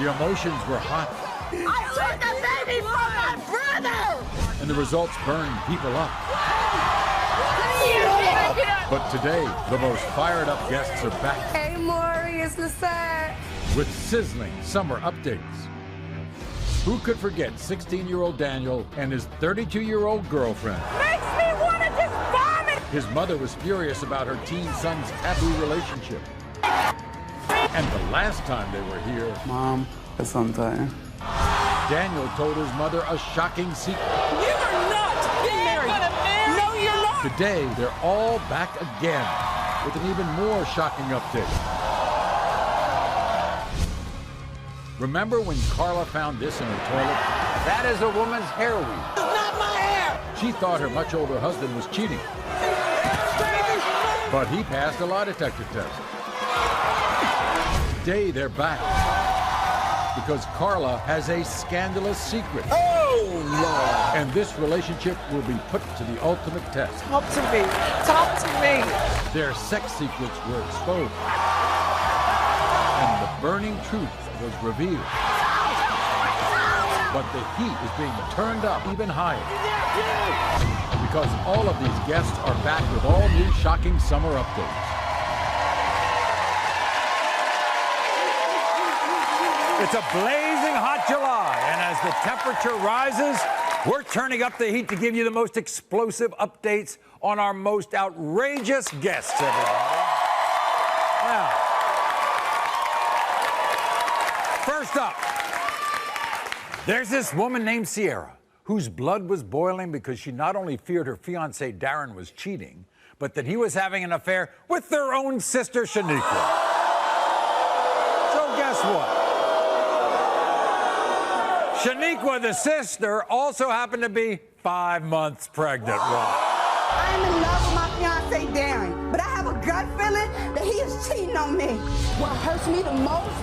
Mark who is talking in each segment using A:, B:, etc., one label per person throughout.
A: The emotions were hot.
B: I took the baby from my brother!
A: And the results burned people up. But today, the most fired up guests are back.
C: Hey, Maury, it's Lisette.
A: With sizzling summer updates. Who could forget 16-year-old Daniel and his 32-year-old girlfriend?
B: Makes me want to just vomit!
A: His mother was furious about her teen son's taboo relationship. And the last time they were here,
D: Mom, it's sometime.
A: Daniel told his mother a shocking secret.
B: You are not getting married! No, you're not!
A: Today, they're all back again with an even more shocking update. Remember when Carla found this in her toilet?
E: That is a woman's hair weave.
B: It's not my hair!
A: She thought her much older husband was cheating. But he passed a lie detector test. Today, they're back. Because Carla has a scandalous secret.
B: Oh, Lord!
A: And this relationship will be put to the ultimate test.
B: Talk to me. Talk to me.
A: Their sex secrets were exposed. And the burning truth was revealed. But the heat is being turned up even higher. Because all of these guests are back with all new shocking summer updates.
F: It's a blazing hot July, and as the temperature rises, we're turning up the heat to give you the most explosive updates on our most outrageous guests, everybody. Now, first up, there's this woman named Sierra, whose blood was boiling because she not only feared her fiancé Darren was cheating, but that he was having an affair with their own sister Shaniqua. So guess what? Shaniqua, the sister, also happened to be 5 months pregnant.
C: I'm in love with my fiancé, Darren, but I have a gut feeling that he is cheating on me. What hurts me the most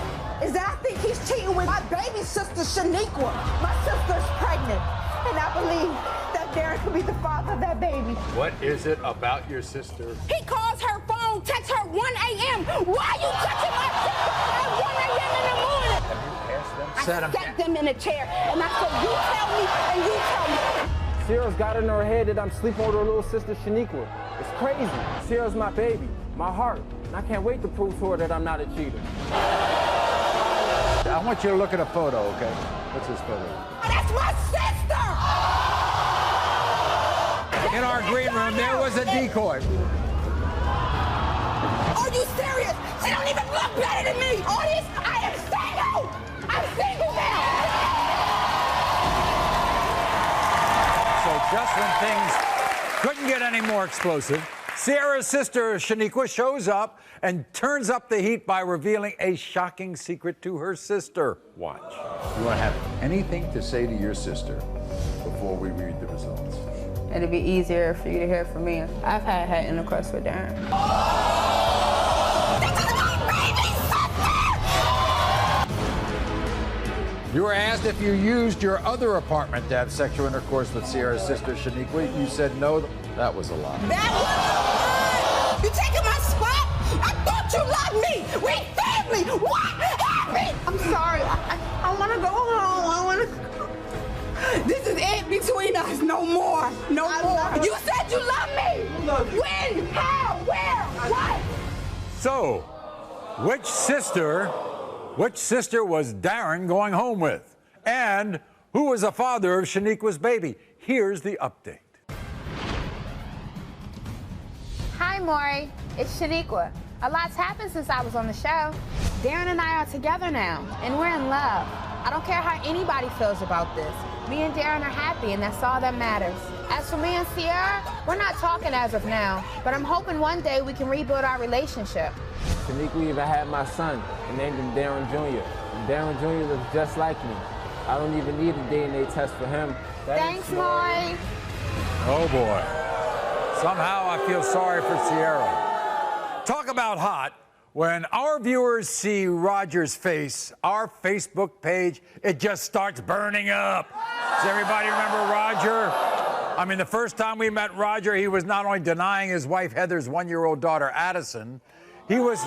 C: is that I think he's cheating with my baby sister, Shaniqua. My sister's pregnant, and I believe that Darren could be the father of that baby.
A: What is it about your sister?
C: He calls her phone, texts her 1 a.m. Why are you touching my sister at 1 a.m. in the morning?
A: Have you asked them?
C: I sat them in a chair, and I said, you tell me, and you tell me.
E: Sierra's got it in her head that I'm sleeping with her little sister, Shaniqua. It's crazy. Sierra's my baby, my heart, and I can't wait to prove to her that I'm not a cheater.
A: I want you to look at a photo, okay? What's this photo?
C: That's my sister!
F: In our green room, there was a decoy.
C: Are you serious? She don't even look better than me! Audience, I am single! I'm single now!
F: So just when things couldn't get any more explosive, Sierra's sister, Shaniqua, shows up and turns up the heat by revealing a shocking secret to her sister. Watch.
G: You want to have anything to say to your sister before we read the results?
H: It'd be easier for you to hear from me. I've had intercourse with Darren.
A: You were asked if you used your other apartment to have sexual intercourse with Sierra's sister, Shaniqua. You said no. That was a lie.
C: That was you taking my spot? I thought you loved me! We family! What happened? I'm sorry. I want to go home. I want to... This is it between us. No more. No more. You said you love me! When? How? Where? What?
F: So, which sister was Darren going home with? And who was the father of Shaniqua's baby? Here's the update.
H: Hi, Maury. It's Shaniqua. A lot's happened since I was on the show. Darren and I are together now, and we're in love. I don't care how anybody feels about this. Me and Darren are happy, and that's all that matters. As for me and Sierra, we're not talking as of now, but I'm hoping one day we can rebuild our relationship.
E: Shaniqua even had my son and named him Darren Jr. And Darren Jr. looks just like me. I don't even need a DNA test for him.
H: Thanks, Maury.
F: Oh, boy. Somehow I feel sorry for Sierra. Talk about hot. When our viewers see Roger's face, our Facebook page, it just starts burning up. Does everybody remember Roger? I mean, the first time we met Roger, he was not only denying his wife Heather's 1-year-old daughter, Addison, he was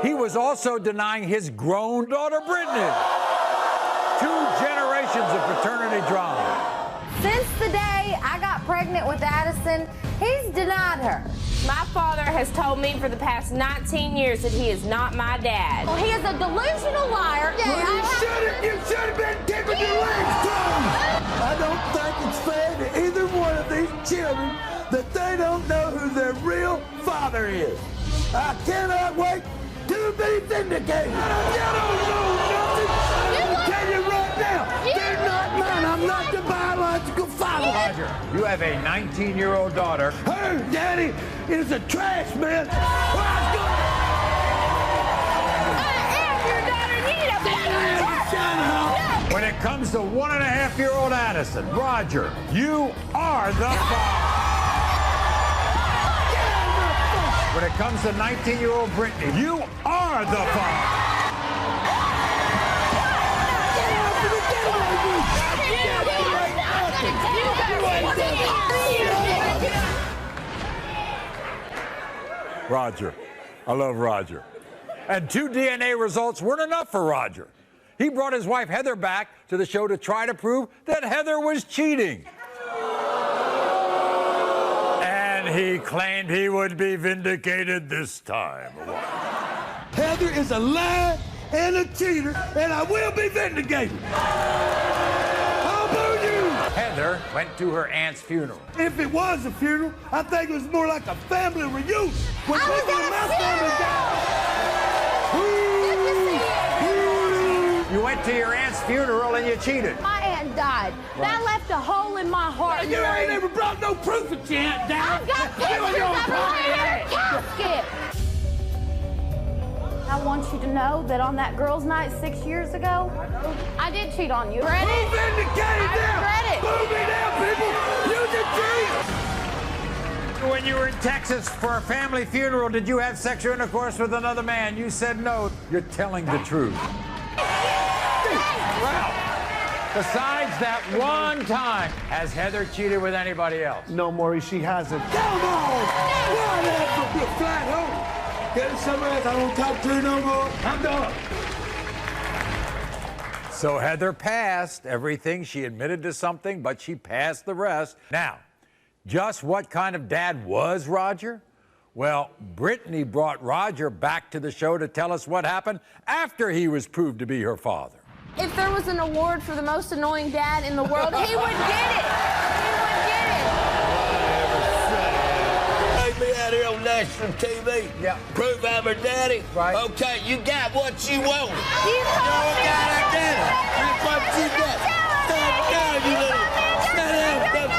F: he was also denying his grown daughter, Brittany. 2 generations of paternity drama.
I: Since the day I got pregnant with Addison, he's denied her.
J: My father has told me for the past 19 years that he is not my dad.
I: Well, he is a delusional liar.
K: You should have been keeping your legs closed. I don't think it's fair to either one of these children that they don't know who their real father is. I cannot wait to be vindicated. I don't know nothing. I'm going to tell you right now, they're not mine. I'm not the biological father.
F: Roger, you have a 19-year-old daughter.
K: Her daddy is a trash man.
F: When it comes to 1.5-year-old Addison, Roger, you are the father. When it comes to 19-year-old Brittany, you are the father. Roger. I love Roger. And 2 DNA results weren't enough for Roger. He brought his wife Heather back to the show to try to prove that Heather was cheating. And he claimed he would be vindicated this time.
K: Heather is a liar and a cheater, and I will be vindicated. How about you?
F: Heather went to her aunt's funeral.
K: If it was a funeral, I think it was more like a family reunion. When
I: I was
K: people
I: at
K: in
I: a
K: my family died.
F: You went to your aunt's funeral and you cheated.
I: My aunt died. That left a hole in my heart.
K: You ain't ever brought no proof that your aunt died.
I: I've got pictures of her in her casket. I want you to know that on that girls' night 6 years ago, I did cheat on you. Ready?
K: Who vindicated them? Move me down, people. You did cheat.
F: When you were in Texas for a family funeral, did you have sexual intercourse with another man? You said no. You're telling the truth. Well, besides that one time, has Heather cheated with anybody else?
K: No, Maury, she hasn't. Come on! Whatever, you flat hole. Get somebody else I don't talk to no more. I'm done.
F: So Heather passed everything. She admitted to something, but she passed the rest. Now, just what kind of dad was Roger? Well, Brittany brought Roger back to the show to tell us what happened after he was proved to be her father.
J: If there was an award for the most annoying dad in the world, he would get it. He would get it.
K: Take me out here on national TV.
F: Yeah.
K: Prove I'm her daddy.
F: Right.
K: Okay, you got what you wanted.
J: You
K: don't got her daddy. That's what you got. Stop down, you little. Shut up, baby.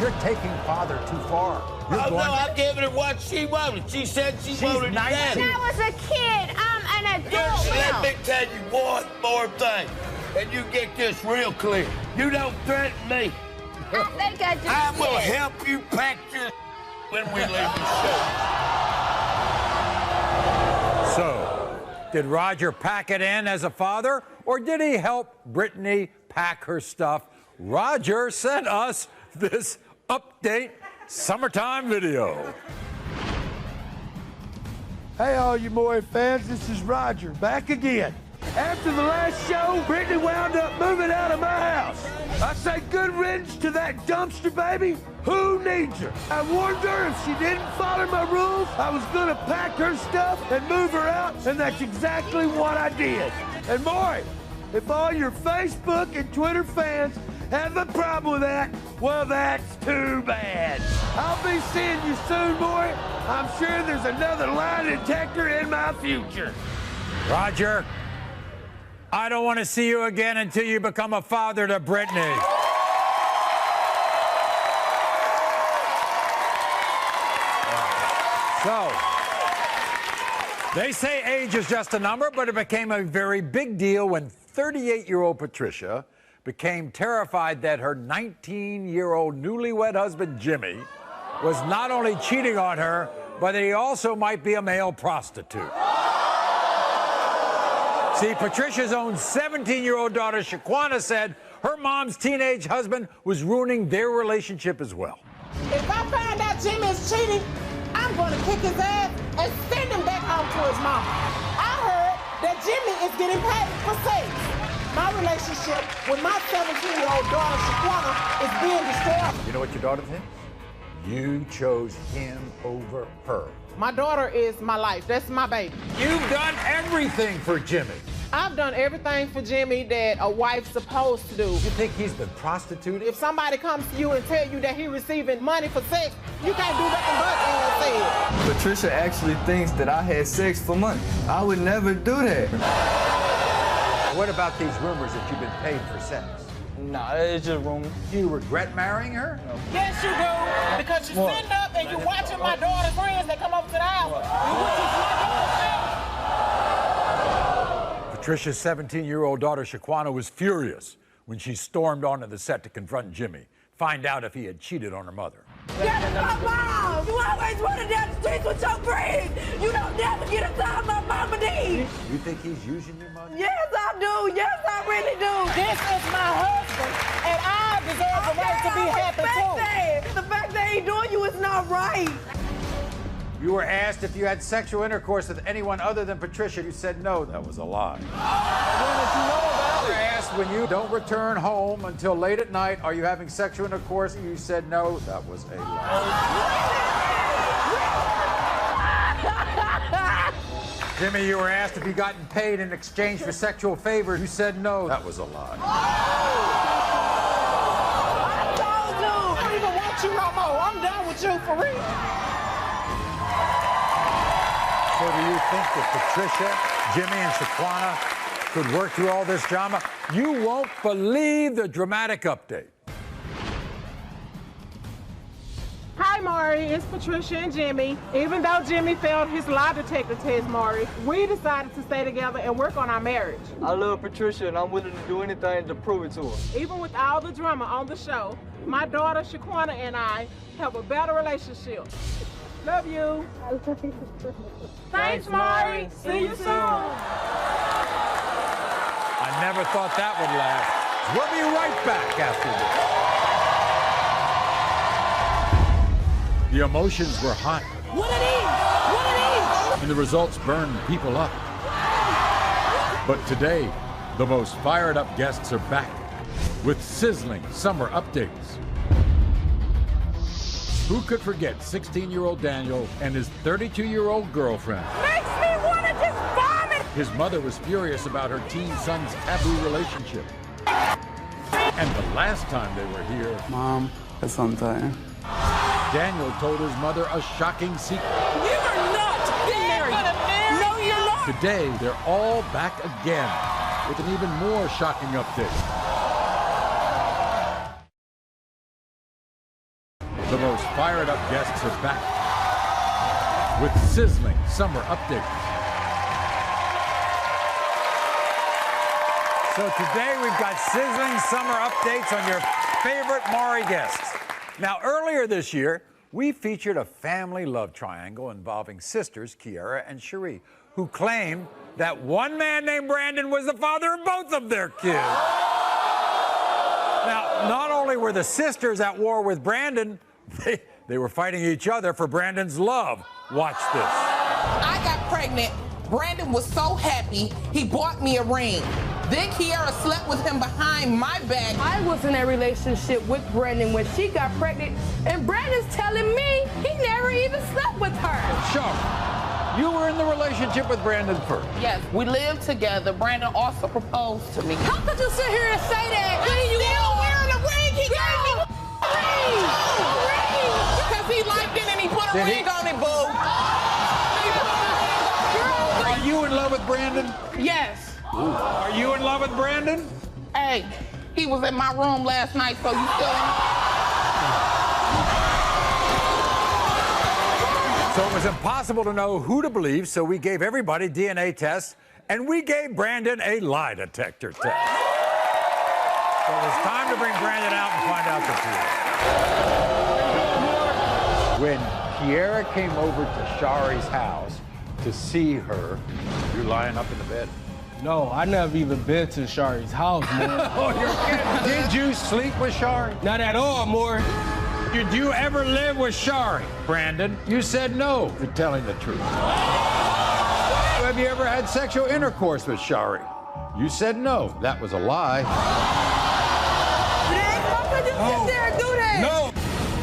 F: You're taking father too far. You're
K: Oh,
F: going
K: no, I'm giving her what she wanted. She said she wanted
F: 19.
K: daddy.
H: I was a kid. I'm an adult
K: Let
H: now.
K: me tell you one more thing, and you get this real clear. You don't threaten me.
H: I think I just
K: I will
H: did.
K: help you pack your when we leave the show.
F: So, did Roger pack it in as a father, or did he help Brittany pack her stuff? Roger sent us this update summertime video.
K: Hey, all you Maury fans, this is Roger, back again. After the last show, Brittany wound up moving out of my house. I say good riddance to that dumpster baby. Who needs her? I warned her if she didn't follow my rules, I was gonna pack her stuff and move her out, and that's exactly what I did. And Maury, if all your Facebook and Twitter fans have a problem with that, well, that's too bad. I'll be seeing you soon, Maury. I'm sure there's another lie detector in my future.
F: Roger, I don't want to see you again until you become a father to Brittany. So, they say age is just a number, but it became a very big deal when 38-year-old Patricia became terrified that her 19-year-old newlywed husband, Jimmy, was not only cheating on her, but that he also might be a male prostitute. See, Patricia's own 17-year-old daughter, Shaquana, said her mom's teenage husband was ruining their relationship as well.
C: If I find out Jimmy is cheating, I'm going to kick his ass and send him back home to his mama.
E: getting paid for sex. My relationship with my 17-year-old daughter, Shaquana, is being destroyed.
F: You know what your daughter thinks? You chose him over her.
E: My daughter is my life. That's my baby.
F: You've done everything for Jimmy.
E: I've done everything for Jimmy that a wife's supposed to do.
F: You think he's been prostituted?
E: If somebody comes to you and tell you that he's receiving money for sex, you can't do nothing but say it.
D: Patricia actually thinks that I had sex for money. I would never do that.
F: What about these rumors that you've been paid for sex?
D: Nah, it's just rumors.
F: Do you regret marrying her?
D: No.
E: Yes, you do. Because you're sitting up and you're watching my daughter's friends that come up to the house.
F: Patricia's 17-year-old daughter, Shaquana, was furious when she stormed onto the set to confront Jimmy, find out if he had cheated on her mother.
C: That's my mom! You always running down the streets with your friends! You don't never get a time my mama needs!
F: You think he's using your money?
C: Yes, I do! Yes, I really do!
E: This is my husband, and I deserve the right to be happy too!
C: The fact that he doing you is not right!
F: You were asked if you had sexual intercourse with anyone other than Patricia. You said no. That was a lie. When did you know about it? You were asked when you don't return home until late at night, are you having sexual intercourse? You said no. That was a lie. Jimmy, you were asked if you gotten paid in exchange for sexual favors. You said no. That was a lie.
C: I told you!
E: I don't even want you no more. I'm done with you for real.
F: So do you think that Patricia, Jimmy, and Shaquana could work through all this drama? You won't believe the dramatic update.
E: Hi, Maury. It's Patricia and Jimmy. Even though Jimmy failed his lie detector test, Maury, we decided to stay together and work on our marriage.
D: I love Patricia, and I'm willing to do anything to prove it to her.
E: Even with all the drama on the show, my daughter, Shaquana, and I have a better relationship. Love you. Thanks, Maury. See you soon.
F: I never thought that would last. We'll be right back after this. The emotions were hot.
C: What it is? What it is?
A: And the results burned people up. But today, the most fired up guests are back with sizzling summer updates. Who could forget 16-year-old Daniel and his 32-year-old girlfriend?
C: Makes me want to just vomit!
A: His mother was furious about her teen son's taboo relationship. And the last time they were here,
D: Mom, it's sometime.
A: Daniel told his mother a shocking secret.
C: You are not getting married! No, you're not!
A: Today, they're all back again with an even more shocking update. The most fired up guests are back with sizzling summer updates.
F: So today we've got sizzling summer updates on your favorite Maury guests. Now, earlier this year, we featured a family love triangle involving sisters, Kiara and Cherie, who claimed that one man named Brandon was the father of both of their kids. Now, not only were the sisters at war with Brandon, they were fighting each other for Brandon's love. Watch this.
L: I got pregnant. Brandon was so happy, he bought me a ring. Then Kiara slept with him behind my back.
J: I was in a relationship with Brandon when she got pregnant, and Brandon's telling me he never even slept with her.
A: Sure. You were in the relationship with Brandon first.
L: Yes, we lived together. Brandon also proposed to me.
J: How could you sit here and say that?
L: I'm still wearing a ring. He gave me a ring. Because he liked it and he put a ring on it, boo.
A: Are you in love with Brandon?
L: Yes.
A: Ooh. Are you in love with Brandon?
L: Hey, he was in my room last night, so you still in?
F: So it was impossible to know who to believe, so we gave everybody DNA tests, and we gave Brandon a lie detector test. So it was time to bring Brandon out and find out the truth. When Kiara came over to Shari's house to see her, you're lying up in the bed.
M: No, I never even been to Shari's house, man.
F: Oh, you're kidding. Did you sleep with Shari?
M: Not at all, Maury.
F: Did you ever live with Shari? Brandon, you said no. You're telling the truth.
A: Have you ever had sexual intercourse with Shari? You said no. That was a lie.
C: Sit there and do that.
A: No.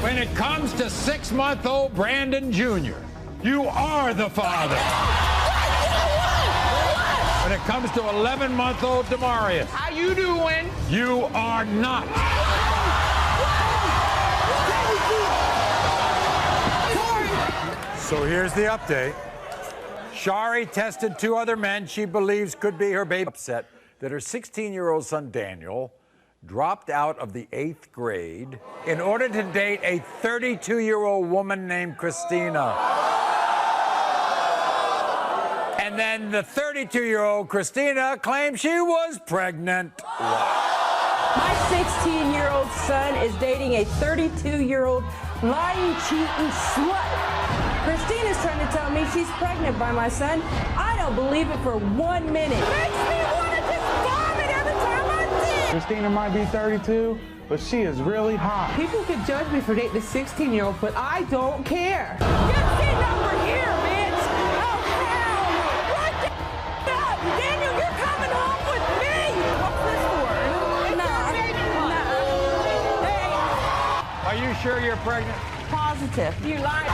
A: When it comes to 6-month-old Brandon Jr., you are the father. When it comes to 11-month-old Demarius,
E: How you doing?
A: you are not. So here's the update. Shari tested 2 other men she believes could be her baby. Upset that her 16-year-old son Daniel dropped out of the 8th grade in order to date a 32-year-old woman named Christina. And then the 32-year-old Christina claimed she was pregnant.
J: My 16-year-old son is dating a 32-year-old lying, cheating slut. Christina's trying to tell me she's pregnant by my son. I don't believe it for 1 minute. Makes me want to just vomit every time I see it.
M: Christina might be 32, but she is really hot.
E: People could judge me for dating a 16-year-old, but I don't care.
J: Get the number here, bitch. Oh, hell no. What the up? Daniel, you're coming home with me. What's this for? Nah. Hey.
A: Are you sure you're pregnant?
J: Positive. You lied.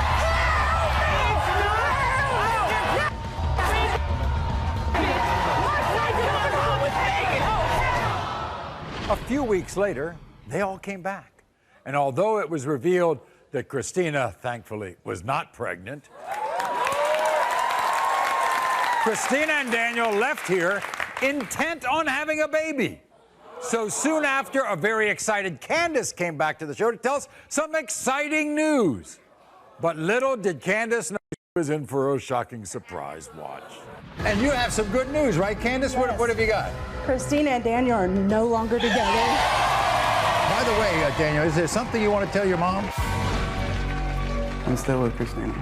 F: A few weeks later, they all came back. And although it was revealed that Christina, thankfully, was not pregnant, Christina and Daniel left here intent on having a baby. So soon after, a very excited Candace came back to the show to tell us some exciting news. But little did Candace know she was in for a shocking surprise. Watch. And you have some good news, right, Candace?
C: Yes.
F: What have you got?
C: Christina and Daniel are no longer together.
F: By the way, Daniel, is there something you want to tell your mom?
M: I'm still with Christina.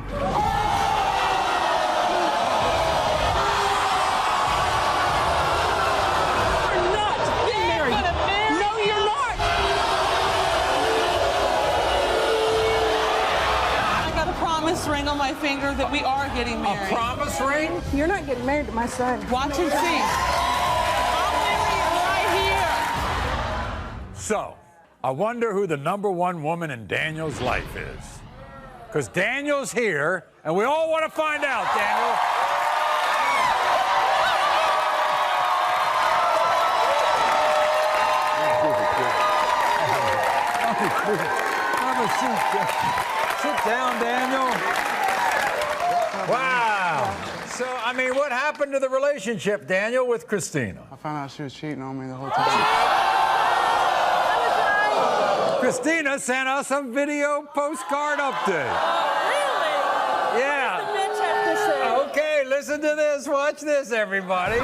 L: Ring on my finger that we are getting married.
F: A promise ring?
C: You're not getting married to my son.
L: Watch and see. I'll marry you right here.
F: So, I wonder who the #1 woman in Daniel's life is. Because Daniel's here, and we all want to find out, Daniel. Have a seat. Sit down, Daniel. Wow. So, I mean, what happened to the relationship, Daniel, with Christina?
M: I found out she was cheating on me the whole time.
F: Christina sent us a video postcard update.
J: Really?
F: Yeah.
J: What does the bitch have to say?
F: Okay, listen to this. Watch this, everybody.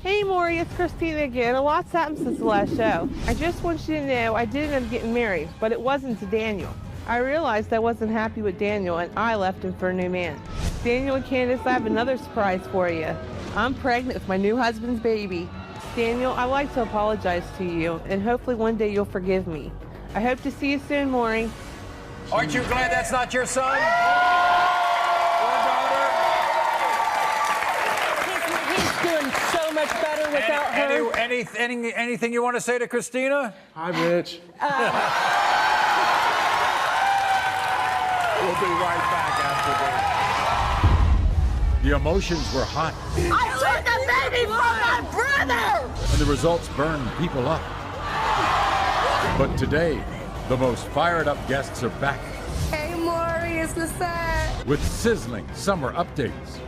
E: Hey, Maury, it's Christina again. A lot's happened since the last show. I just want you to know I did end up getting married, but it wasn't to Daniel. I realized I wasn't happy with Daniel, and I left him for a new man. Daniel and Candace, I have another surprise for you. I'm pregnant with my new husband's baby. Daniel, I'd like to apologize to you, and hopefully one day you'll forgive me. I hope to see you soon, Maury.
F: Aren't you glad that's not your son?
J: He's doing so much better without her.
F: Anything you want to say to Christina?
M: Hi, bitch.
F: We'll be right back after this.
A: The emotions were hot,
B: I took the baby from my brother!
A: and the results burned people up. But today, the most fired up guests are back
C: Hey, Maury, it's Lisette.
A: with sizzling summer updates.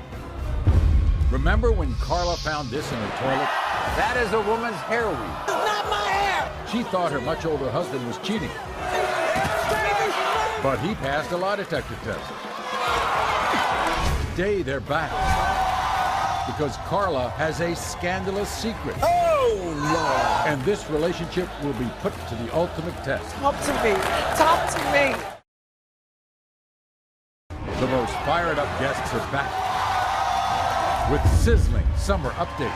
A: Remember when Carla found this in her toilet? That is a woman's hair weave.
B: It's not my hair!
A: She thought her much older husband was cheating, but he passed a lie detector test. Today, they're back because Carla has a scandalous secret.
B: Oh, Lord!
A: And this relationship will be put to the ultimate test.
B: Talk to me. Talk to me.
A: The most fired up guests are back with sizzling summer updates.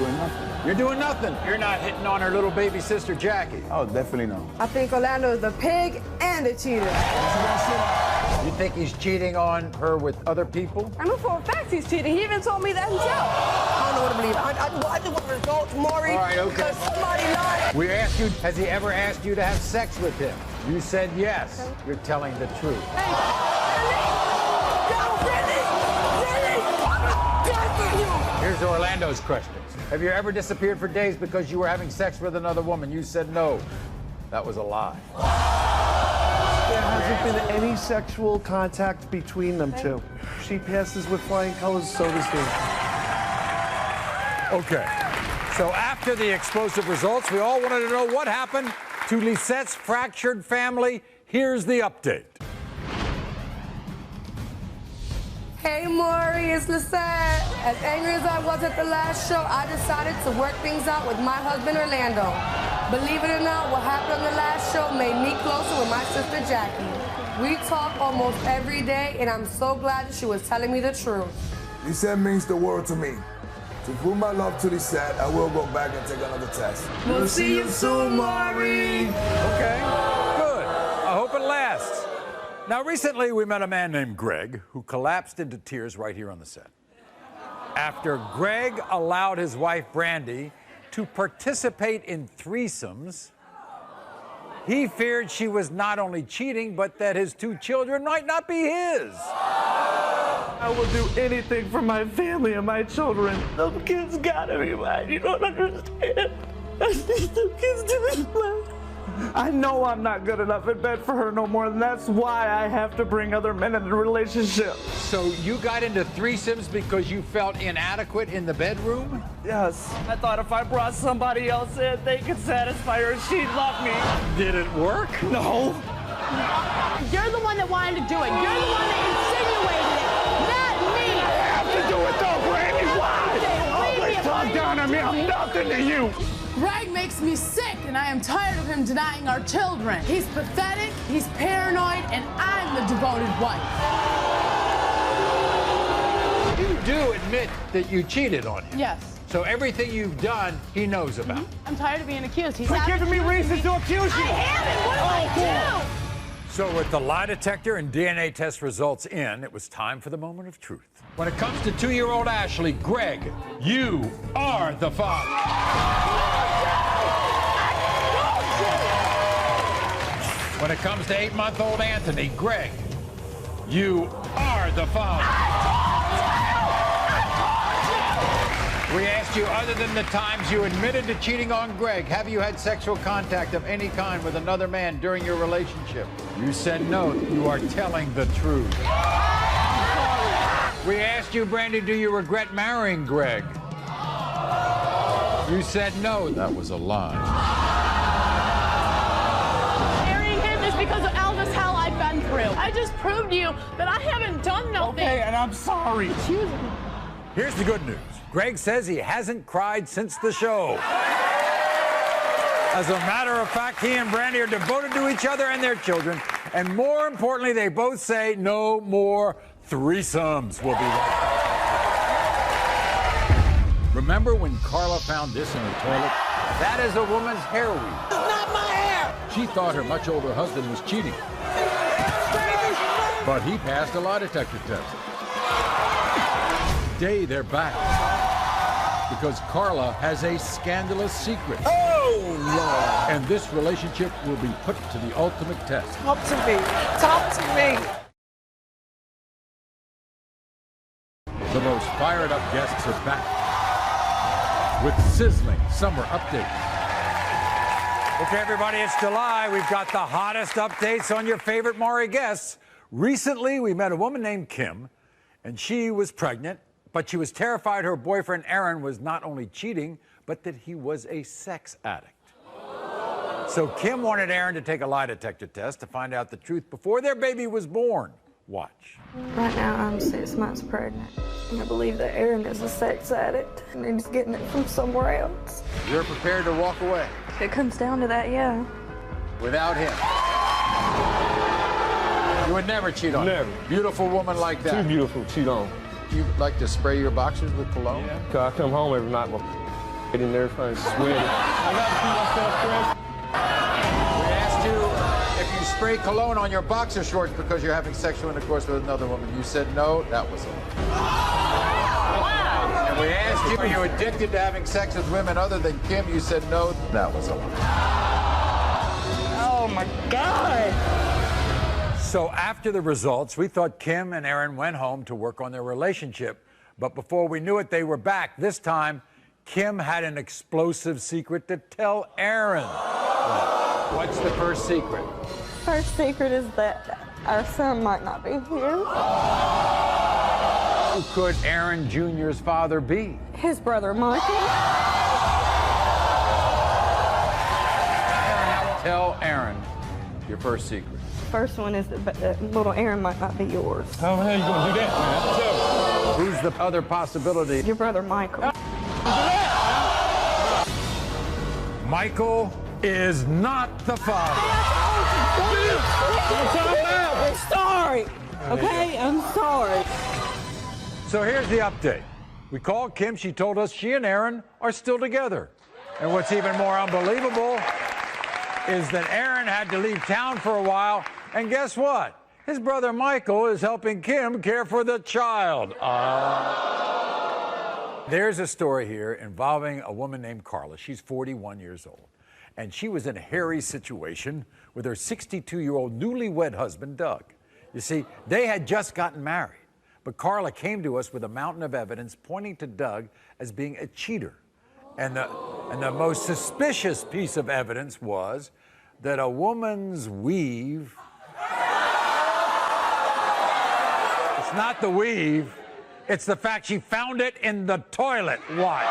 D: doing nothing.
A: You're doing nothing. You're not hitting on her little baby sister, Jackie.
D: Oh, definitely no.
C: I think Orlando is a pig and a cheater.
A: You think he's cheating on her with other people?
C: I know for a fact he's cheating. He even told me that himself. I don't know what to believe. I just want results, Maury.
A: All right, okay.
C: Because somebody lied.
A: We asked you, has he ever asked you to have sex with him? You said yes. Okay. You're telling the truth. Here's Orlando's questions. Have you ever disappeared for days because you were having sex with another woman? You said no. That was a lie.
N: There hasn't been any sexual contact between them two. She passes with flying colors, so does he.
A: Okay. So after the explosive results, we all wanted to know what happened to Lisette's fractured family. Here's the update.
C: Hey, Maury, it's Lisette. As angry as I was at the last show, I decided to work things out with my husband, Orlando. Believe it or not, what happened on the last show made me closer with my sister, Jackie. We talk almost every day, and I'm so glad that she was telling me the truth.
O: Lisette means the world to me. To prove my love to Lisette, I will go back and take another test.
C: We'll see you soon, Maury.
A: Okay, good. I hope it lasts. Now, recently we met a man named Greg who collapsed into tears right here on the set. After Greg allowed his wife, Brandy, to participate in threesomes, he feared she was not only cheating, but that his 2 children might not be his.
N: I will do anything for my family and my children. Those kids gotta be mine. You don't understand. Those kids to be mine. I know I'm not good enough in bed for her no more, and that's why I have to bring other men into the relationship.
A: So you got into threesomes because you felt inadequate in the bedroom?
N: Yes. I thought if I brought somebody else in, they could satisfy her and she'd love me.
A: Did it work?
N: No.
B: You're the one that wanted to do it. You're the one that insinuated it, not me.
N: I have to do it though, Brandy. Why? Always talk down on me. I'm nothing to you.
P: Greg makes me sick, and I am tired of him denying our children. He's pathetic, he's paranoid, and I'm the devoted wife.
A: You do admit that you cheated on him.
P: Yes.
A: So everything you've done, he knows about.
P: I'm tired of being accused. He's
N: Quit giving me reasons to accuse you.
P: I haven't. What do I do?
A: So with the lie detector and DNA test results in, it was time for the moment of truth. When it comes to 2-year-old Ashley, Greg, you are the father. When it comes to 8-month-old Anthony, Greg, you are the father. We asked you, other than the times you admitted to cheating on Greg, have you had sexual contact of any kind with another man during your relationship? You said no. You are telling the truth. We asked you, Brandy, do you regret marrying Greg? You said no. That was a lie.
P: Marrying him is because of all this hell I've been through. I just proved to you that I haven't done nothing.
N: Okay, and I'm sorry.
A: Here's the good news. Greg says he hasn't cried since the show. As a matter of fact, he and Brandy are devoted to each other and their children. And more importantly, they both say no more threesomes. We'll be right back. Remember when Carla found this in her toilet? That is a woman's hair weave.
B: It's not my hair.
G: She thought her much older husband was cheating. But he passed a lie detector test. Today, they're back. Because Carla has a scandalous secret.
B: Oh, Lord.
G: And this relationship will be put to the ultimate test.
B: Talk to me. Talk to me.
G: The most fired up guests are back with sizzling summer updates.
A: Okay, everybody, it's July. We've got the hottest updates on your favorite Maury guests. Recently, we met a woman named Kim, and she was pregnant, but she was terrified her boyfriend, Aaron, was not only cheating, but that he was a sex addict. So Kim wanted Aaron to take a lie detector test to find out the truth before their baby was born. Watch.
Q: Right now, I'm 6 months pregnant. And I believe that Aaron is a sex addict, and he's getting it from somewhere else.
A: You're prepared to walk away?
Q: If it comes down to that, yeah.
A: Without him? You would never cheat on him?
N: Never.
A: Beautiful woman like that?
N: Too beautiful to cheat on.
G: You like to spray your boxers with cologne?
N: Yeah. 'Cause I come home every night.
R: Getting nervous, I'm sweating. I got to keep myself fresh.
F: We asked you if you spray cologne on your boxer shorts because you're having sexual intercourse with another woman. You said no. That was it. And we asked you, are you addicted to having sex with women other than Kim? You said no. That was it.
C: Oh my God.
A: So after the results, we thought Kim and Aaron went home to work on their relationship. But before we knew it, they were back. This time, Kim had an explosive secret to tell Aaron. What's the first secret?
Q: First secret is that our son might not be here.
A: Who could Aaron Jr.'s father be?
Q: His brother Michael.
A: Tell Aaron your first secret.
Q: First one is that little Aaron might not be yours.
R: How the hell you gonna do that, man? Tell me.
A: Who's the other possibility?
Q: Your brother Michael.
A: Michael is not the father.
C: I'm sorry. Okay, I'm sorry.
A: So here's the update. We called Kim. She told us she and Aaron are still together. And what's even more unbelievable is that Aaron had to leave town for a while. And guess what? His brother Michael is helping Kim care for the child. There's a story here involving a woman named Carla. She's 41 years old. And she was in a hairy situation with her 62-year-old newlywed husband, Doug. You see, they had just gotten married. But Carla came to us with a mountain of evidence pointing to Doug as being a cheater. And the most suspicious piece of evidence was that a woman's weave... It's not the weave. It's the fact she found it in the toilet. Watch.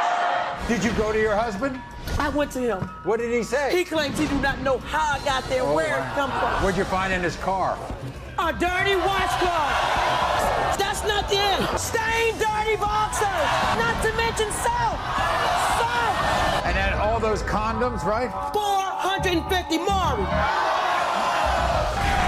A: Did you go to your husband?
C: I went to him.
A: What did he say?
C: He claims he do not know how I got there, where it come from.
A: What'd you find in his car?
C: A dirty washcloth. That's not the end. Stained dirty boxers. Not to mention soap. Soap.
A: And then all those condoms, right?
C: 450 Maury.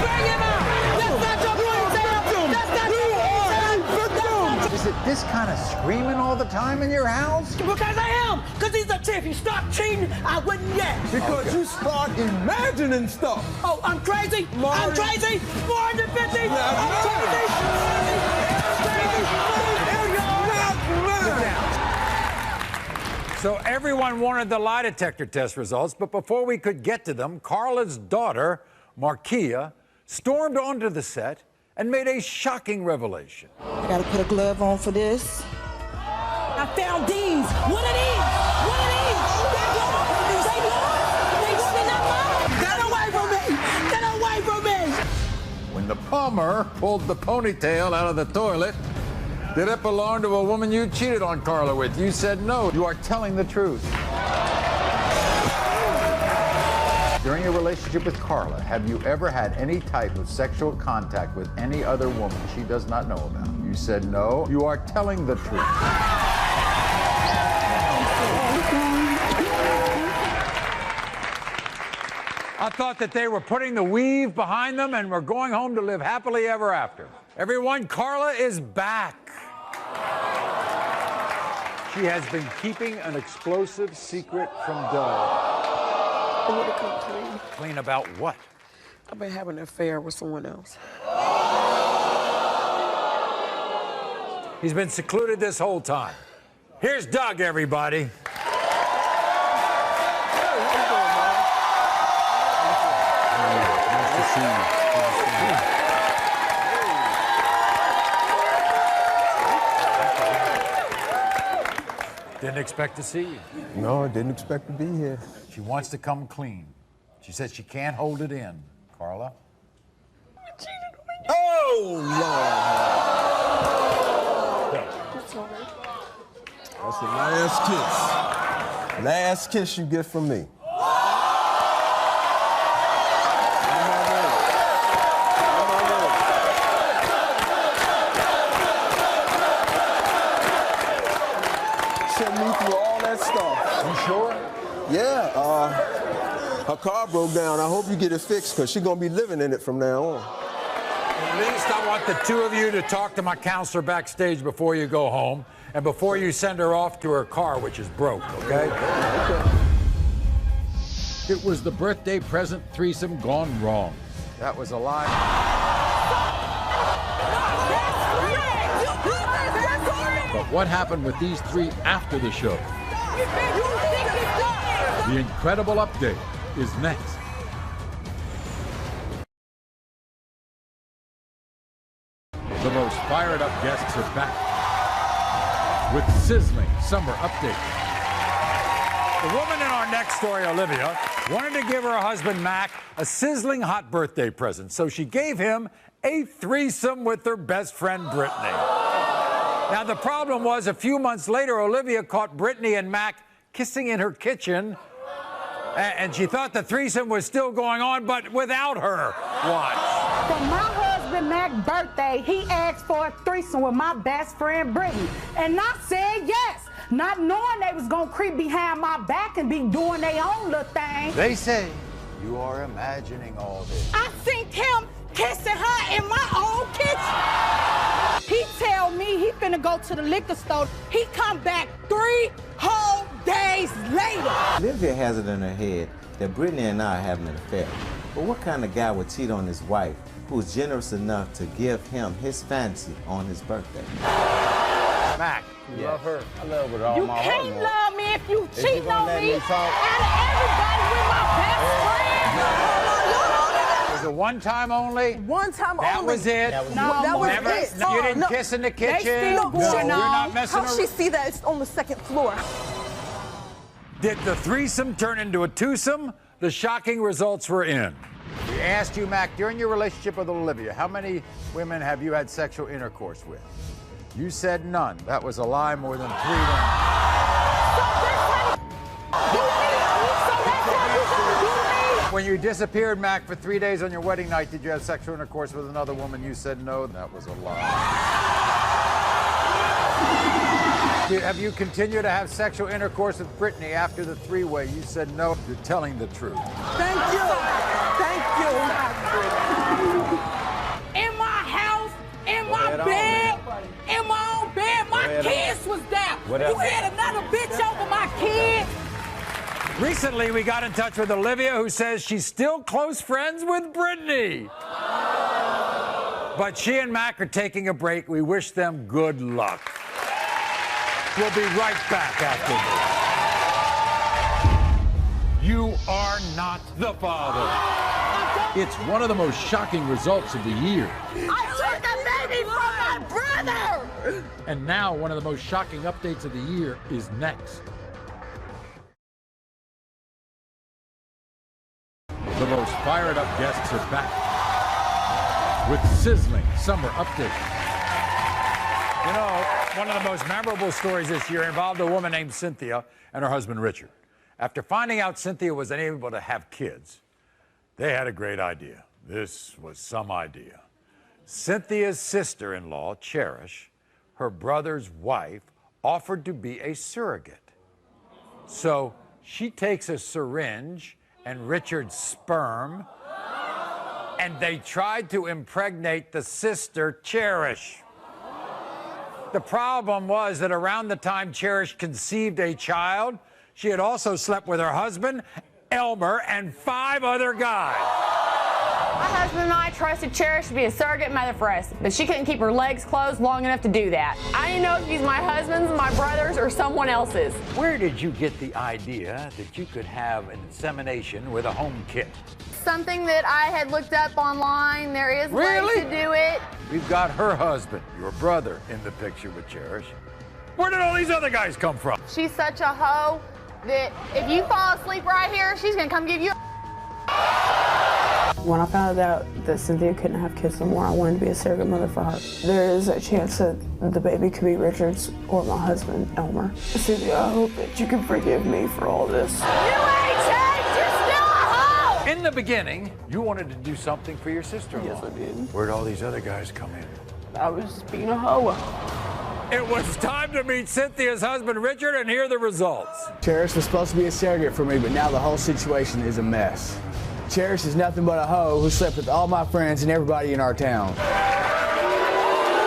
C: Bring him out. That's not your ponytail. That's not your ponytail.
A: Is it this kind of screaming all the time in your house?
C: Because I am. Because he's a tip. If he stopped cheating, I wouldn't yet.
R: Because you start imagining stuff.
C: Oh, I'm crazy.
R: Maury.
C: I'm crazy. 450. I'm crazy.
A: So everyone wanted the lie detector test results, but before we could get to them, Carla's daughter, Markia, stormed onto the set and made a shocking revelation.
C: I gotta put a glove on for this. I found these. What are these? What are these? They're not mine. Get away from me. Get away from me.
F: When the plumber pulled the ponytail out of the toilet, did it belong to a woman you cheated on Carla with? You said no. You are telling the truth. During your relationship with Carla, have you ever had any type of sexual contact with any other woman she does not know about? You said no. You are telling the truth.
A: I thought that they were putting the weave behind them and were going home to live happily ever after. Everyone, Carla is back. She has been keeping an explosive secret from Doug.
C: I want to come clean.
A: Clean about what?
C: I've been having an affair with someone else.
A: He's been secluded this whole time. Here's Doug, everybody.
G: Nice to see you.
A: Didn't expect to see you.
R: No, I didn't expect to be here.
A: She wants to come clean. She says she can't hold it in. Carla?
R: Oh, Lord.
C: That's all right.
R: That's the last kiss. Last kiss you get from me. Sent me through all that stuff.
A: You sure?
R: Yeah, her car broke down. I hope you get it fixed because she's going to be living in it from now on.
A: At least I want the two of you to talk to my counselor backstage before you go home and before you send her off to her car, which is broke, okay?
G: It was the birthday present threesome gone wrong.
A: That was a lie.
G: But what happened with these three after the show? The incredible update is next. The most fired up guests are back with sizzling summer updates.
A: The woman in our next story, Olivia, wanted to give her husband, Mac, a sizzling hot birthday present, so she gave him a threesome with her best friend, Brittany. Now, the problem was, a few months later, Olivia caught Brittany and Mac kissing in her kitchen, and she thought the threesome was still going on, but without her. Watch.
C: For my husband Mac's birthday, he asked for a threesome with my best friend Brittany, and I said yes, not knowing they was gonna creep behind my back and be doing their own little thing.
A: They say you are imagining all this.
C: I seen him kissing her in my own kitchen. He tell me he finna go to the liquor store. He come back 3 whole days later.
S: Olivia has it in her head that Brittany and I are having an affair. But what kind of guy would cheat on his wife who's generous enough to give him his fancy on his birthday?
A: Mac, you love her.
R: I love her with all
C: You
R: my heart.
C: can't love me if you cheating
R: gonna
C: on
R: let
C: me.
R: me
C: Out
R: talk?
C: of everybody with my best friend.
A: Was it one time only?
T: One time
A: That
T: only.
A: was it?
T: That was
A: Never,
T: it.
A: you didn't kiss in the kitchen?
T: No,
A: You're not messing
T: How she see that? It's on the 2nd floor.
A: Did the threesome turn into a twosome? The shocking results were in. We asked you, Mac, during your relationship with Olivia, how many women have you had sexual intercourse with? You said none. That was a lie. More than 3 When you disappeared, Mac, for 3 days on your wedding night, did you have sexual intercourse with another woman? You said no. That was a lie. Have you continued to have sexual intercourse with Brittany after the three-way? You said no. You're telling the truth.
T: Thank you. Thank you.
C: In my house, in my bed, in my own bed, my kids was there. You had another bitch over my kids.
A: Recently, we got in touch with Olivia, who says she's still close friends with Brittany. But she and Mac are taking a break. We wish them good luck. We'll be right back after this. You are not the father.
G: It's one of the most shocking results of the year.
C: I took a baby from my brother.
G: And now one of the most shocking updates of the year is next. The most fired up guests are back with sizzling summer updates.
A: You know, one of the most memorable stories this year involved a woman named Cynthia and her husband, Richard. After finding out Cynthia was unable to have kids, they had a great idea. This was some idea. Cynthia's sister-in-law, Cherish, her brother's wife, offered to be a surrogate. So she takes a syringe and Richard's sperm, and they tried to impregnate the sister, Cherish. The problem was that around the time Cherish conceived a child, she had also slept with her husband, Elmer, and 5 other guys.
U: My husband and I trusted Cherish to be a surrogate mother for us, but she couldn't keep her legs closed long enough to do that. I didn't know if she's my husband's, my brother's, or someone else's.
A: Where did you get the idea that you could have an insemination with a home kit?
H: Something that I had looked up online. There is ways to do it.
A: We've got her husband, your brother, in the picture with Cherish. Where did all these other guys come from?
H: She's such a hoe that if you fall asleep right here, she's gonna come give you
V: When I found out that Cynthia couldn't have kids no more, I wanted to be a surrogate mother for her. There is a chance that the baby could be Richard's or my husband, Elmer. Cynthia, I hope that you can forgive me for all this.
C: You ain't changed. You're still a hoe.
A: In the beginning, you wanted to do something for your sister-in-law.
V: Yes, I did.
A: Where'd all these other guys come in?
V: I was just being a hoe.
A: It was time to meet Cynthia's husband, Richard, and hear the results.
W: Cherish was supposed to be a surrogate for me, but now the whole situation is a mess.
M: Cherish is nothing but a hoe who slept with all my friends and everybody in our town.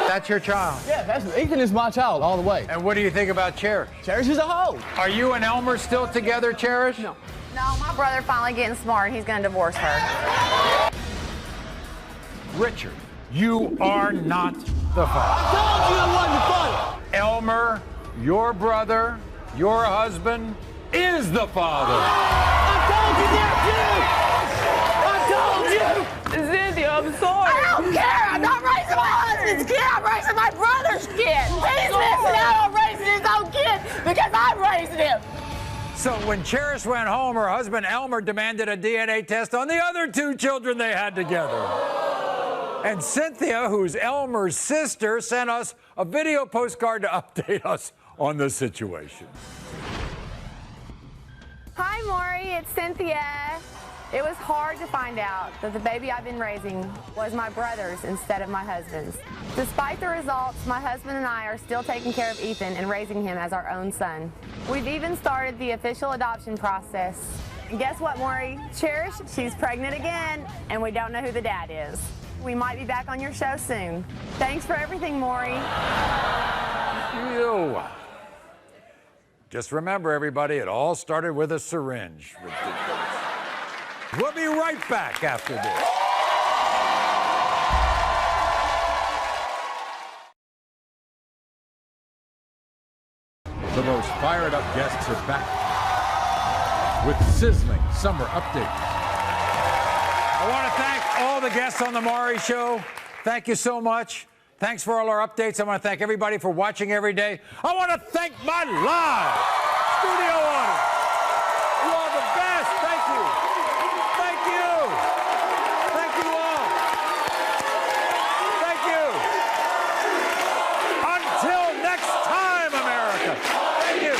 A: That's your child?
M: Yeah, Ethan is my child all the way.
A: And what do you think about Cherish?
M: Cherish is a hoe.
A: Are you and Elmer still together, Cherish?
M: No.
U: No, my brother finally getting smart. He's going to divorce her.
A: Richard, you are not the father.
M: I told you I wasn't the father.
A: Elmer, your brother, your husband, is the father.
M: I told you that, too. I told you.
U: Cynthia, I'm sorry.
B: I don't care. I'm not raising my husband's kid. I'm raising my brother's kid. He's missing out on raising his own kid because I'm raising him.
A: So when Cherish went home, her husband Elmer demanded a DNA test on the other two children they had together. And Cynthia, who's Elmer's sister, sent us a video postcard to update us on the situation.
U: Hi, Maury. It's Cynthia. It was hard to find out that the baby I've been raising was my brother's instead of my husband's. Despite the results, my husband and I are still taking care of Ethan and raising him as our own son. We've even started the official adoption process. And guess what, Maury? Cherish, she's pregnant again, and we don't know who the dad is. We might be back on your show soon. Thanks for everything, Maury.
A: Ew. Just remember, everybody, it all started with a syringe. Ridiculous. We'll be right back after this.
G: The most fired up guests are back with sizzling summer updates.
A: I want to thank all the guests on the Maury Show. Thank you so much. Thanks for all our updates. I want to thank everybody for watching every day. I want to thank my live studio audience. You are the best. Thank you. Thank you. Thank you all. Thank you. Until next time, America. Thank you.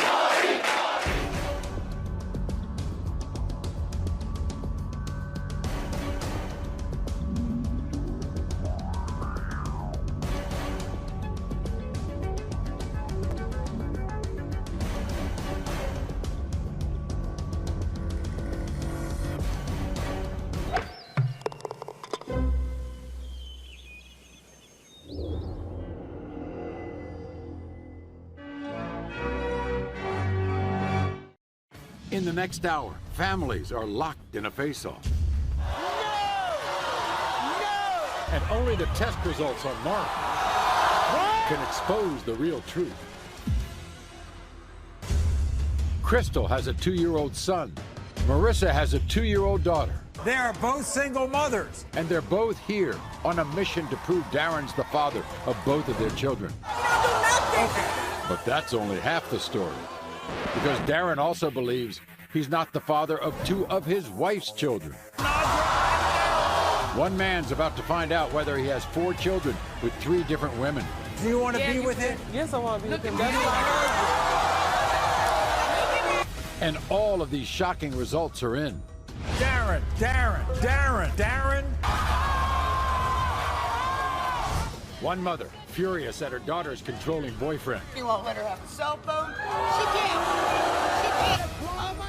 G: In the next hour, families are locked in a face-off. And only the test results on Maury can expose the real truth. Crystal has a 2-year-old son. Marissa has a 2-year-old daughter.
A: They are both single mothers.
G: And they're both here on a mission to prove Darren's the father of both of their children. But that's only half the story. Because Darren also believes he's not the father of 2 of his wife's children. One man's about to find out whether he has 4 children with 3 different women.
A: Do you want to be with him?
M: Yes, I want to be with him.
G: And all of these shocking results are in.
A: Darren.
G: One mother, furious at her daughter's controlling boyfriend.
B: You won't let her have a cell phone? She can't.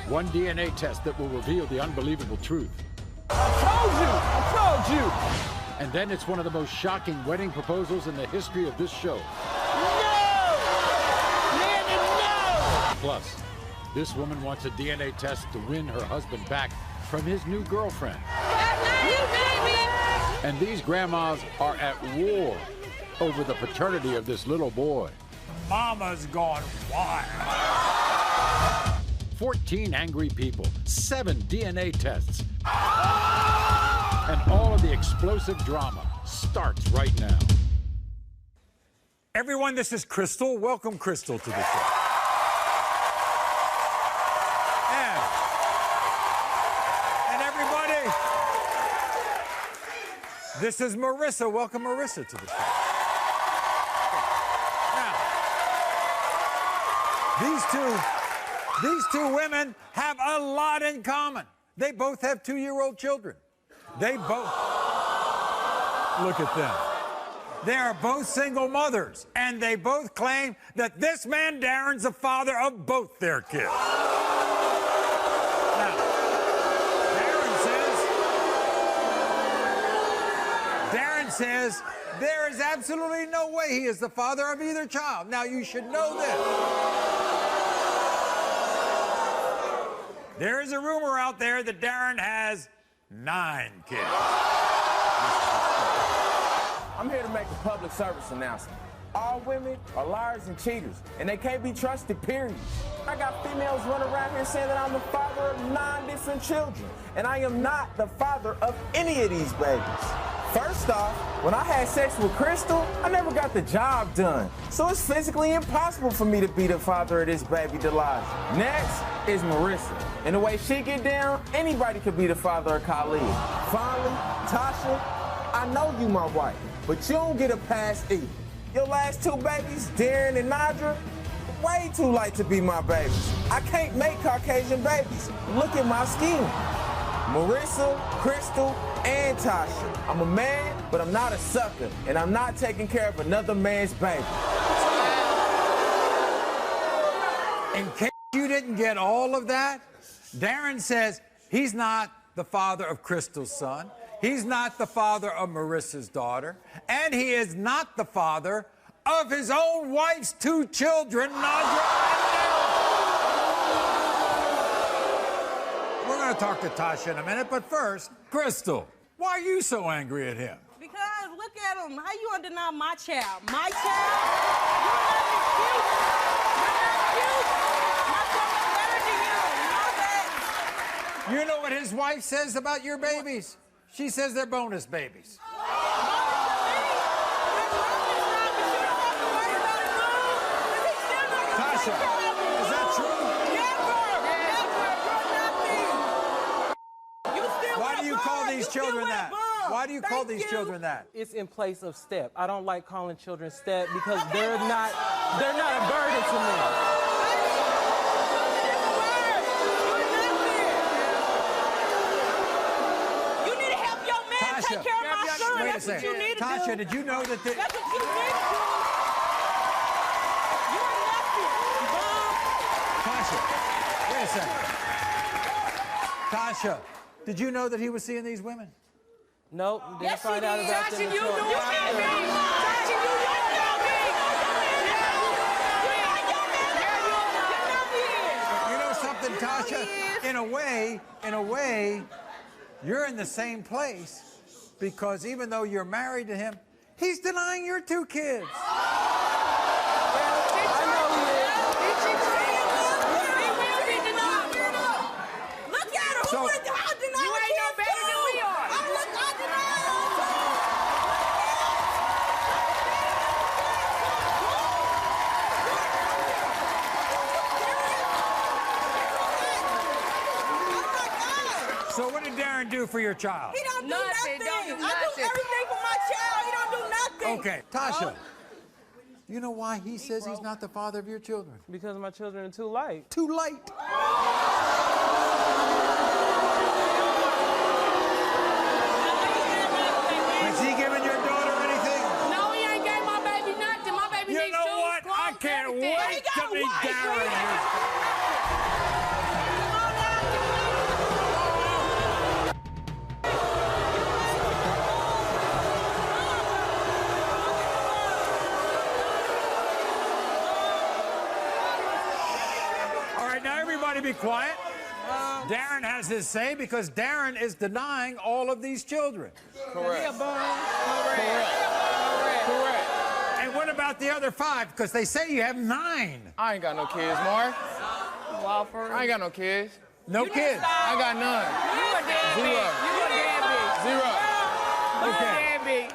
G: One DNA test that will reveal the unbelievable truth.
M: I told you!
G: And then it's one of the most shocking wedding proposals in the history of this show.
B: No! Mandy, no!
G: Plus, this woman wants a DNA test to win her husband back from his new girlfriend. And these grandmas are at war over the paternity of this little boy.
A: Mama's gone wild.
G: 14 angry people, 7 DNA tests, and all of the explosive drama starts right now.
A: Everyone, this is Crystal. Welcome, Crystal, to the show. And everybody, this is Marissa. Welcome, Marissa, to the show. These two women have a lot in common. They both have 2-year-old children. They both, look at them. They are both single mothers, and they both claim that this man, Darren's the father of both their kids. Now, Darren says Darren says there is absolutely no way he is the father of either child. Now, you should know this. There is a rumor out there that Darren has 9 kids.
I: I'm here to make a public service announcement. All women are liars and cheaters, and they can't be trusted, period. I got females running around here saying that I'm the father of 9 different children, and I am not the father of any of these babies. First off, when I had sex with Crystal, I never got the job done. So it's physically impossible for me to be the father of this baby, Delilah. Next is Marissa. And the way she get down, anybody could be the father of Khalid. Finally, Tasha, I know you my wife, but you don't get a pass either. Your last 2 babies, Darren and Nadra, way too light to be my babies. I can't make Caucasian babies. Look at my skin. Marissa, Crystal, and Tasha. I'm a man, but I'm not a sucker, and I'm not taking care of another man's baby.
A: In case you didn't get all of that, Darren says he's not the father of Crystal's son, he's not the father of Marissa's daughter, and he is not the father of his own wife's 2 children, Nadra and Darren. We're going to talk to Tasha in a minute, but first, Crystal, why are you so angry at him?
K: Because look at him. How you gonna deny my child? My child? You're not cute. My son is better than you. You know that?
A: You know what his wife says about your babies? She says they're bonus babies. Tasha, is that true? Why do you call these children that? Why do you call these children that?
N: It's in place of step. I don't like calling children step because they're not a burden to me.
K: You need to help your man take care of my son.
A: Wait a
K: That's what
A: second.
K: you need to do.
A: Tasha, did you know that
K: That's what you need to do. You're a nephew, Mom.
A: Tasha, wait a second. Tasha, did you know that he was seeing these women?
N: Nope, didn't find out about them
K: Tasha, you
N: until...
K: know me. Tasha, you know me.
A: You know something, Tasha? In a way, you're in the same place because even though you're married to him, he's denying your 2 kids. So,
K: you ain't no better than we are.
A: so what did Darren do for your child?
K: He don't do nothing. I do everything for my child. He don't do nothing.
A: Okay, Tasha, you know why he says he's not the father of your children?
N: Because my children are too light.
A: Too light. Has he given your daughter anything?
K: No, he ain't gave my baby nothing. My baby needs shoes,
A: You know what? I can't wait to meet Darren. All right, now everybody be quiet. Darren has his say because Darren is denying all of these children.
I: Correct.
A: And what about the other 5? Because they say you have 9.
I: I ain't got no kids, Maury. I ain't got no kids.
A: No kids?
I: I ain't got none. Zero.
A: Okay.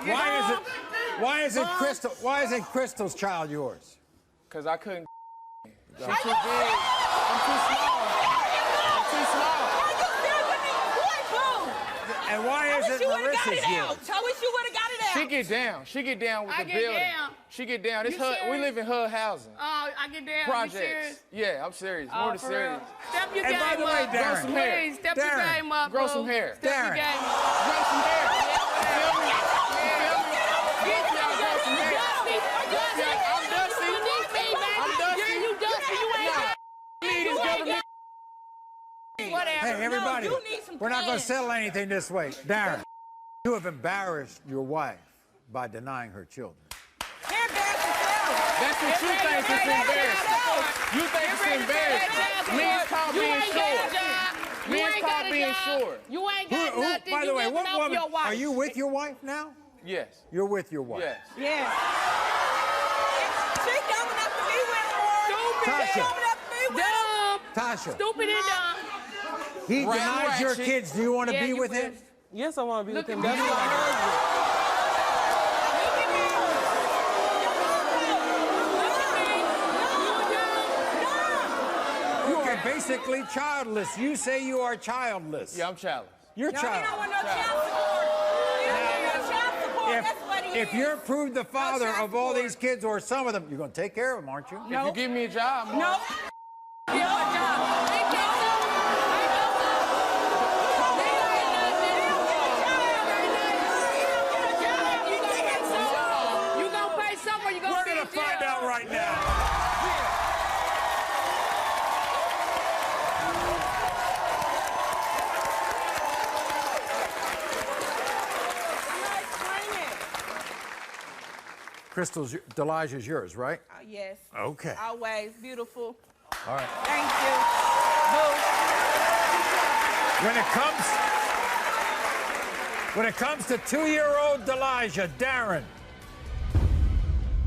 A: Why isn't Crystal's child yours?
I: Because I couldn't. She's too big. I'm too small.
A: And why isn't Marissa's yours?
K: I wish you would have got it out.
I: She get down. She get down with the building. She get down. It's HUD. We live in HUD housing.
K: Oh, I get down.
I: Projects.
K: You serious?
I: Yeah, I'm serious. More than
K: for
I: serious.
K: real. Step your
A: And
K: game
A: by the way,
K: up.
A: Darren.
I: Grow some hair.
K: Please, step your game up,
I: Grow
K: boo.
I: some hair.
K: Step your game up.
I: Grow some hair. You feel me? Get y'all grow some hair. I'm dusty. I'm dusty.
K: You dusty. You ain't
I: Need this government.
K: whatever.
A: Hey, everybody,
K: No, you need some
A: we're not going to
K: plans.
A: settle anything this way. Darren, you have embarrassed your wife by denying her children.
I: That's what you think is embarrassing. You think it's embarrassing. Men's called being short. Men's called being short.
B: You ain't got nothing.
A: By the way, what woman?
B: Your wife.
A: Are you with your wife now?
I: Yes.
A: You're with your wife.
I: Yes.
K: Yes. She's coming up to me with more.
B: Stupid.
A: Tasha.
K: Coming up to me with
B: Dumb.
A: Tasha.
B: Stupid and dumb.
A: He denies your
I: ratchet.
A: kids. Do you want to
B: Yeah,
A: be
B: you
A: with
B: will.
A: him?
N: Yes, I want to be with him.
B: Look at
N: That's
B: me.
N: what I
A: You are basically childless. You say you are childless.
I: Yeah, I'm childless.
A: You're
K: No, he don't
A: childless.
K: want no child support. He don't want no child support. That's what he
A: If
K: is.
A: you're proved the father
K: child
A: of all
K: support.
A: these kids, or some of them, you're going to take care of them, aren't you?
I: If you give me a job, I'm
K: No. Give him a job. Ain't no
B: You gonna pay some or you gonna
A: We're
B: be
A: going
B: in
A: to find
B: jail?
A: out right now. Crystal's, Delicia's yours, right?
K: Yes.
A: Okay.
K: Always beautiful.
A: All right.
K: Thank you.
A: When it comes to 2-year-old Delicia, Darren.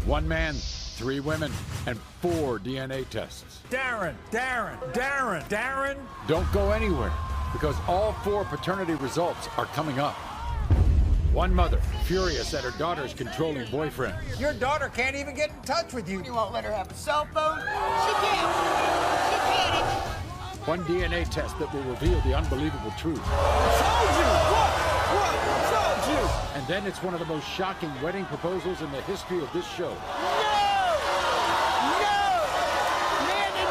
G: 1 man, 3 women, and 4 DNA tests.
A: Darren.
G: Don't go anywhere, because all 4 paternity results are coming up. One mother, furious at her daughter's controlling boyfriend.
A: Your daughter can't even get in touch with you.
C: You won't let her have a cell phone? She can't. She can't.
G: One DNA test that will reveal the unbelievable truth.
R: Told you! What? Told you!
G: And then it's one of the most shocking wedding proposals in the history of this show.
C: No! Manny,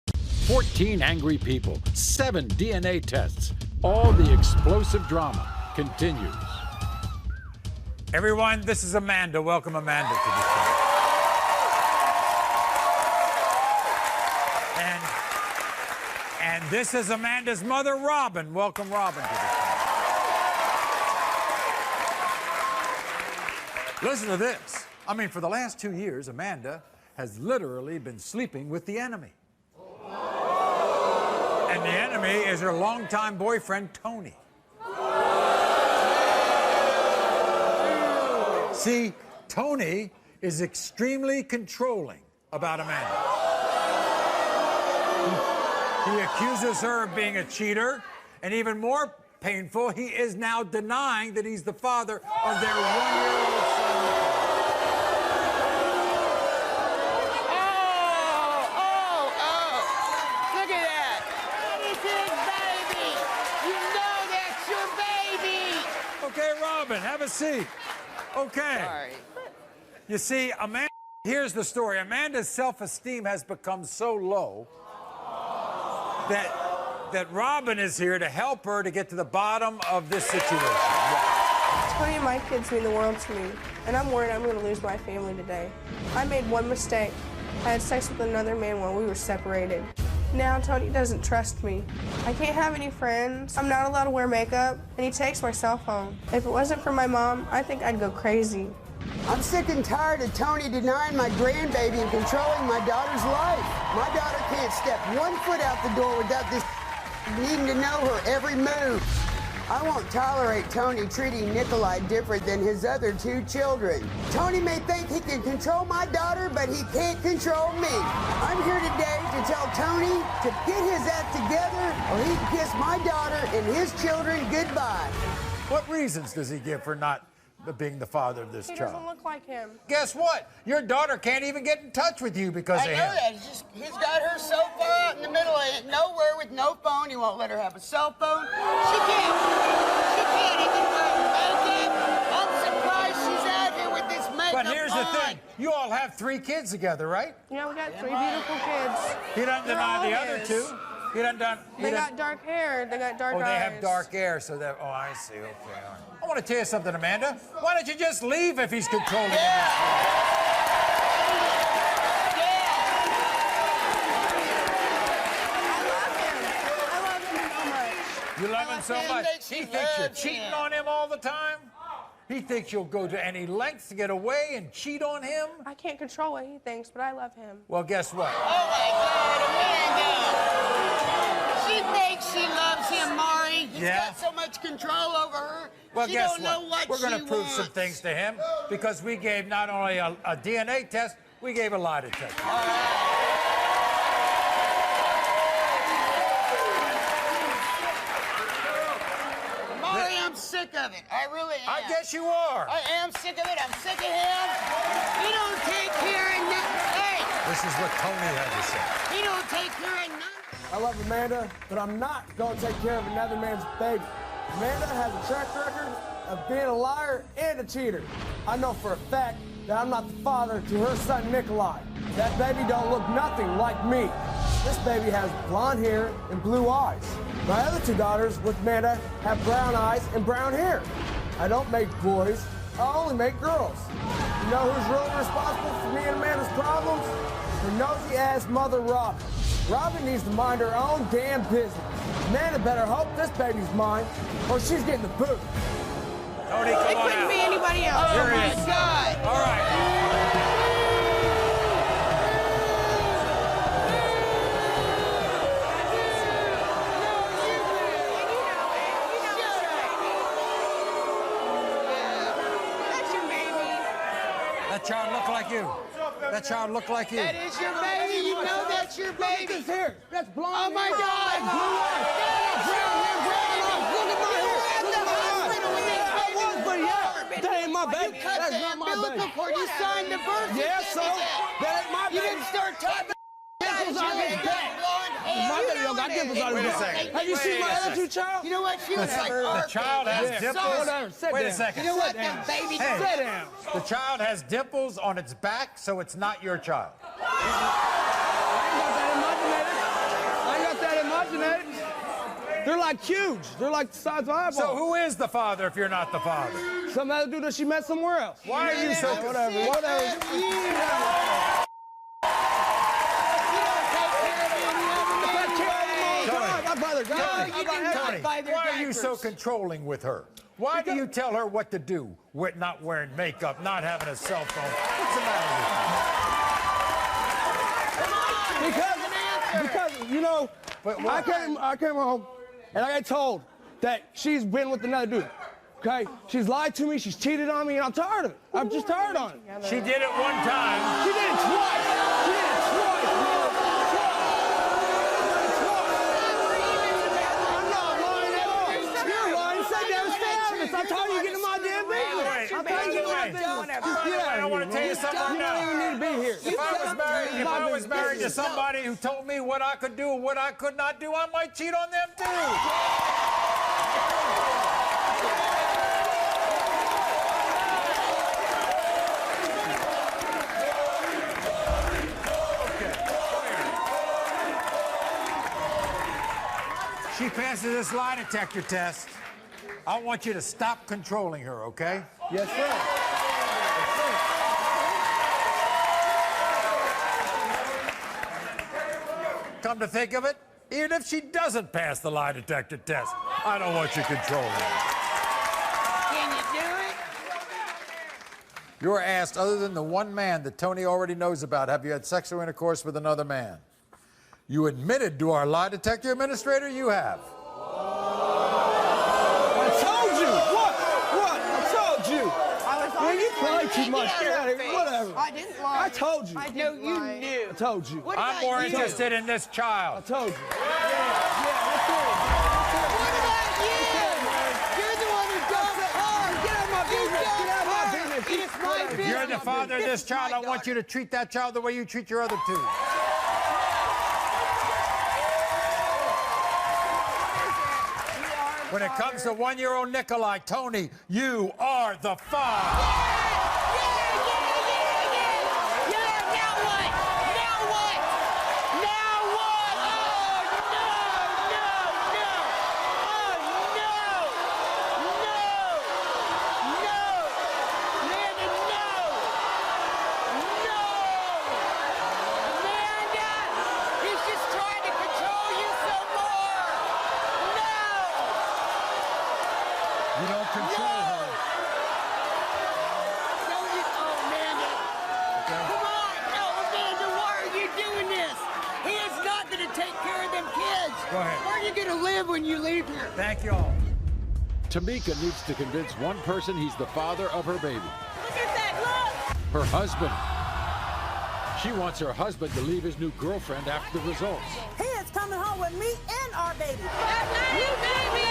C: no!
G: 14 angry people, 7 DNA tests. All the explosive drama continues.
A: Everyone, this is Amanda. Welcome Amanda to the show. And this is Amanda's mother, Robin. Welcome Robin to the show. Listen to this. I mean, for the last 2 years, Amanda has literally been sleeping with the enemy. And the enemy is her longtime boyfriend, Tony. See, Tony is extremely controlling about Amanda. He accuses her of being a cheater, and even more painful, he is now denying that he's the father of their 1-year-old son.
B: Look at that. That is his baby. You know that's your baby.
A: Okay, Robin, have a seat. Okay.
B: Sorry.
A: You see, Amanda, here's the story. Amanda's self-esteem has become so low that Robin is here to help her to get to the bottom of this situation.
V: 20 of my kids mean the world to me, and I'm worried I'm going to lose my family today. I made one mistake. I had sex with another man while we were separated. Now Tony doesn't trust me. I can't have any friends. I'm not allowed to wear makeup, and he takes my cell phone. If it wasn't for my mom, I think I'd go crazy.
C: I'm sick and tired of Tony denying my grandbaby and controlling my daughter's life. My daughter can't step 1 foot out the door without this needing to know her every move. I won't tolerate Tony treating Nikolai different than his other 2 children. Tony may think he can control my daughter, but he can't control me. I'm here today to tell Tony to get his act together or he can kiss my daughter and his children goodbye.
A: What reasons does he give for not being the father of this
V: He
A: child?
V: doesn't look like him.
A: Guess what? Your daughter can't even get in touch with you because
C: I
A: of
C: know
A: him.
C: that. He's got her so far out in the middle of nowhere with no phone. He won't let her have a cell phone. She can't even wear makeup. I'm surprised she's out here with this makeup
A: But here's the
C: on.
A: thing. You all have 3 kids together, right?
V: Yeah, we got 3 beautiful kids.
A: He doesn't
V: They're
A: deny
V: all
A: the other
V: his.
A: 2. He doesn't.
V: They got dark hair. They got dark eyes.
A: Oh, they have dark hair, so that. Oh, I see. Okay, all right. I want to tell you something, Amanda. Why don't you just leave if he's controlling you? You love him so much. He thinks you're
B: loves
A: cheating
B: him.
A: on him all the time. He thinks you'll go to any lengths to get away and cheat on him.
K: I can't control what he thinks, but I love him.
A: Well, guess what?
B: Oh my God, Amanda! She thinks she loves him, Maury. He's got so much control over her.
A: Well,
B: she
A: guess
B: don't know what
A: We're going
B: she
A: to prove
B: wants.
A: some things to him because we gave not only a DNA test, we gave a lie detector.
B: Maury, I'm sick of it. I really am.
A: I guess you are.
B: I am sick of it. I'm sick of him. He don't take care of nothing. Hey,
A: This is what Tony had to say.
B: he don't take care of nothing.
E: I love Amanda, but I'm not going to take care of another man's baby. Amanda has a track record of being a liar and a cheater. I know for a fact that I'm not the father to her son, Nikolai. That baby don't look nothing like me. This baby has blonde hair and blue eyes. My other two daughters with Amanda have brown eyes and brown hair. I don't make boys, I only make girls. You know who's really responsible for me and Amanda's problems? Her nosy-ass mother, Robin. Robin needs to mind her own damn business. Amanda better hope this baby's mine, or she's getting the boot.
A: Tony, come
K: It
A: on
K: couldn't
A: out.
K: be anybody else.
A: Here
B: Oh
A: he
B: my
A: is.
B: God.
A: All right.
B: That's your baby.
A: That child look like you. That child look like you.
B: That is your baby. You know that's your baby.
E: Look at this hair. That's blonde.
B: Oh my God.
E: Blue eyes. Brown hair, brown eyes. Look at my hair. Look at my eyes. I was, but yeah, that ain't my baby.
B: You cut
E: That's
B: the
E: not my
B: umbilical
E: baby.
B: cord. You signed the birth
E: Yeah, so
B: certificate.
E: that ain't my
B: You
E: baby.
B: didn't start talking.
E: Dimples on his back. My baby don't got dimples on
A: Wait
E: his
A: a
E: back.
A: second.
E: Have you seen
A: Wait
E: my
A: a
E: other
A: second.
E: two child?
B: You know what? She was like,
A: The child has
E: Yeah.
A: dimples.
E: Whatever. Sit
A: Wait a
E: down.
A: second.
B: You know what? That baby.
A: Hey.
E: Sit down.
A: The child has dimples on its back, so it's not your child.
E: I ain't got that imaginated. They're like huge. They're like the size of eyeballs.
A: So who is the father if you're not the father?
E: Some other dude that she met somewhere else.
A: Why are you so...
E: Whatever.
A: Tony, why are you so controlling with her? Why do you tell her what to do? Not wearing makeup, not having a cell phone. What's the matter with you?
E: Because you know, I came home and I got told that she's been with another dude. Okay, she's lied to me, she's cheated on me, and I'm tired of it. I'm just tired on it.
A: She did it one time.
E: She did it twice. She did it twice. I'm not lying at all. You're lying. Sit down, stay out of this. I'm tired of you getting in my damn business. I'm tired of you getting in my business. Just get out of here.
A: I want to tell you something right
E: You
A: now.
E: don't even need to be here.
A: If I was married to somebody who told me what I could do and what I could not do, I might cheat on them too. She passes this lie detector test. I want you to stop controlling her, okay?
E: Yes, sir.
A: Come to think of it, even if she doesn't pass the lie detector test, I don't want you controlling her.
B: Can you do it?
A: You were asked, other than the one man that Tony already knows about, have you had sexual intercourse with another man? You admitted to our lie detector administrator you have.
E: I told you. What? I told you. Man, you play too much. Get out of here. Whatever.
B: I didn't lie.
E: I told you.
B: I know you knew.
E: I told you.
B: What
A: I'm
B: about
A: more
B: you?
A: interested in this
E: I
A: child.
E: told you.
B: What about you? You're the one who does it hard.
E: Get out of my business. Get out of my business.
B: It's my business.
A: You're the father of this child. I want you to treat that child the way you treat your other two. When it comes to one-year-old Nikolai, Tony, you are the father.
G: You don't control her.
M: Oh, Amanda. Come on. No, Amanda, why are you doing this? He is not going to take care of them kids.
A: Go ahead.
M: Where are you going to live when you leave here?
A: Thank you all.
G: Tamika needs to convince one person he's the father of her baby.
K: Look at that, look!
G: Her husband. She wants her husband to leave his new girlfriend after the results.
K: He is coming home with me and our baby. That's baby!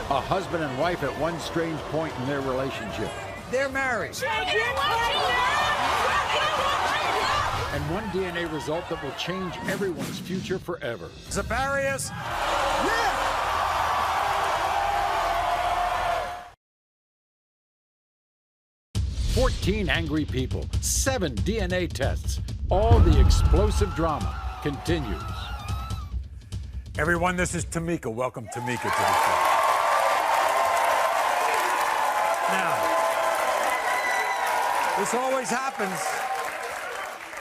G: A husband and wife at one strange point in their relationship.
A: They're married.
G: And one DNA result that will change everyone's future forever.
A: Zebarius.
G: 14 angry people, 7 DNA tests. All the explosive drama continues.
A: Everyone, this is Tamika. Welcome Tamika to the show. Now, this always happens.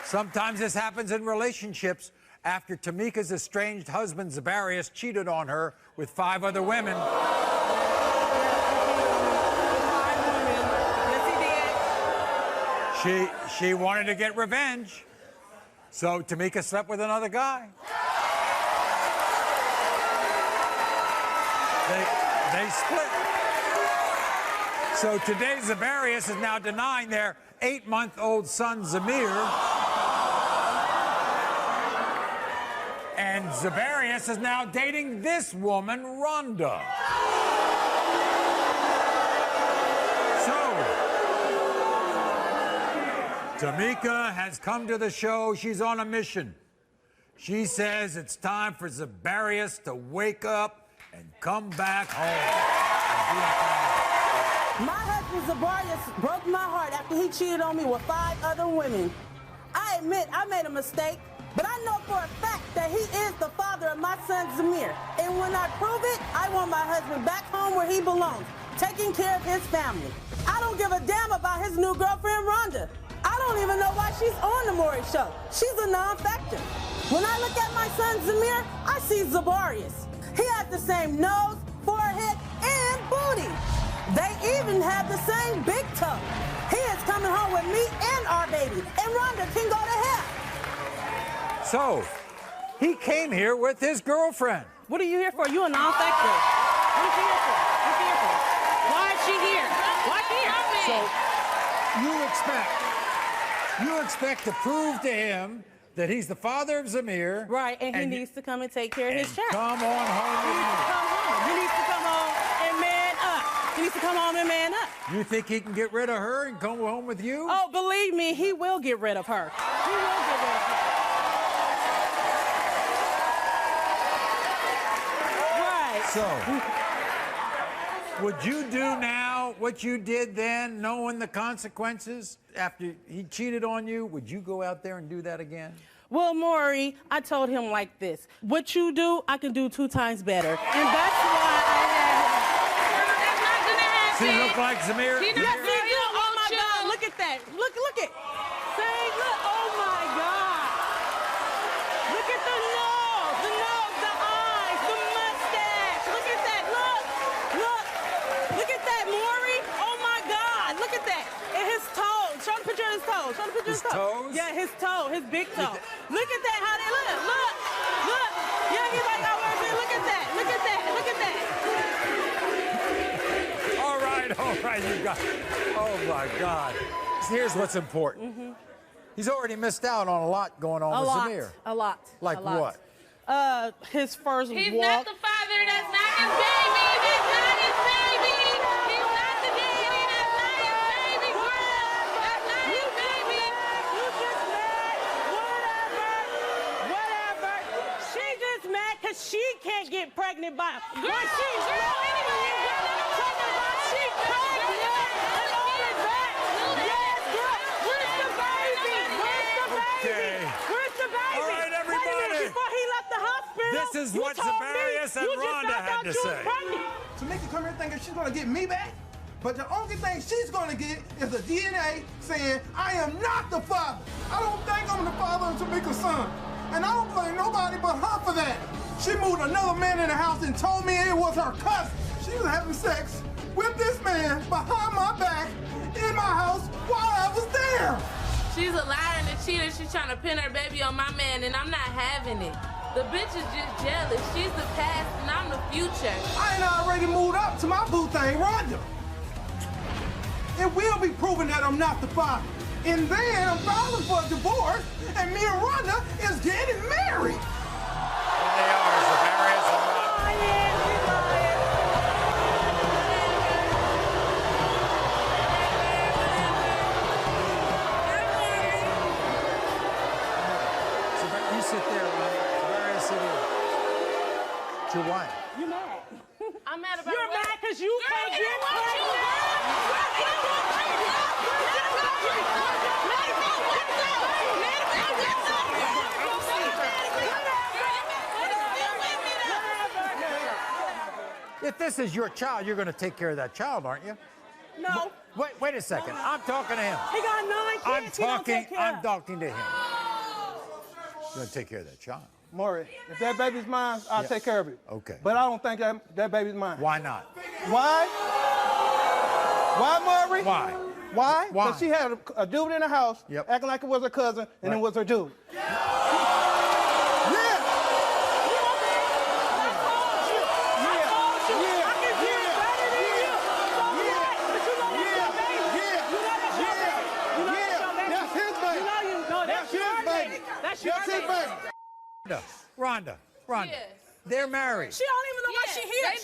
A: Sometimes this happens in relationships. After Tamika's estranged husband, Zebarius, cheated on her with 5 other women. She wanted to get revenge, so Tamika slept with another guy. They split. So today, Zebarius is now denying their 8-month-old son, Zamir. And Zebarius is now dating this woman, Rhonda. Tamika has come to the show. She's on a mission. She says it's time for Zebarius to wake up and come back home.
K: My husband Zebarius broke my heart after he cheated on me with 5 other women. I admit I made a mistake, but I know for a fact that he is the father of my son Zamir. And when I prove it, I want my husband back home where he belongs, taking care of his family. I don't give a damn about his new girlfriend, Rhonda. I don't even know why she's on the Maury show. She's a non-factor. When I look at my son Zamir, I see Zebarius. He has the same nose, forehead, and booty. They even have the same big toe. He is coming home with me and our baby, and Rhonda can go to hell.
A: So, he came here with his girlfriend.
K: What are you here for? You a non-factor. What are you here for? What are you here for? Why is she here? Why is she here?
A: So, you expect to prove to him that he's the father of Zamir.
K: Right, and he needs to come and take care of his child.
A: Come on home with me.
K: He needs to come home and man up. He needs to come home and man up.
A: You think he can get rid of her and come home with you?
K: Oh, believe me, he will get rid of her. He will get rid of her. Right.
A: So, would you do now what you did then, knowing the consequences after he cheated on you? Would you go out there and do that again?
K: Well, Maury, I told him like this. What you do, I can do 2 times better. And that's why I had him.
M: That's not going to happen.
A: She look like Zamir?
K: Yes, he do. Oh, my God. Look at that. Look it. Say, look. Oh, my God. Look at the nose, the eyes, the mustache. Look at that. Look. Look at that, Maury. Oh, my God. Look at that. And his toes. Show the picture of his toes. Show the picture of his toes. Yeah, his toe, his big toe. Look at that, how they look. Yeah, he's like, oh, look at that.
A: All right, you got. Oh, my God. Here's what's important. He's already missed out on a lot going on with Zamir.
K: A lot.
A: Like what?
K: His first walk.
M: He's not the father. That's not his baby. That's not his baby. He's not the daddy. That's not his baby. That's not his baby.
K: You just mad. Whatever. She just mad because she can't get pregnant by him.
M: Girl, anyway.
K: She pregnant. And all of that. Yes, girl. Where's the baby?
A: Okay.
K: Where's the baby?
A: All right, everybody.
K: Wait a minute, before he left the hospital.
A: This is what Zebarius and Rhonda had to say.
J: Tamika come here thinking she's gonna get me back, but the only thing she's gonna get is a DNA saying I am not the father. I don't think I'm the father of Tamika's son, and I don't blame nobody but her for that. She moved another man in the house and told me it was her cousin. She was having sex with this man behind my back in my house while I was there.
M: She's a liar and a cheater. She's trying to pin her baby on my man, and I'm not having it. The bitch is just jealous. She's the past, and I'm the future.
J: I ain't already moved up to my boo thing, Rhonda. It will be proven that I'm not the father. And then I'm filing for a divorce, and me and Rhonda is getting married.
A: Here they are, Zavarius and Rhonda. You sit there, Rhonda. Zavarius, sit here. It's your wife.
K: You mad?
M: I'm mad about
K: You're mad because you can't get
A: If this is your child, you're going to take care of that child, aren't you?
K: No.
A: Wait a second. I'm talking to him.
K: He got 9 kids.
A: I'm talking to him. You're going to take care of that child.
J: Maury, if that baby's mine, I'll take care of it.
A: Okay.
J: But I don't think that baby's mine.
A: Why not?
J: Why? Why, Maury?
A: Why?
J: Why?
A: Why?
J: Because she had a dude in the house acting like it was her cousin, and it was her dude.
A: Rhonda.
M: Yes.
A: They're married.
K: She don't even know why she here.
M: He ain't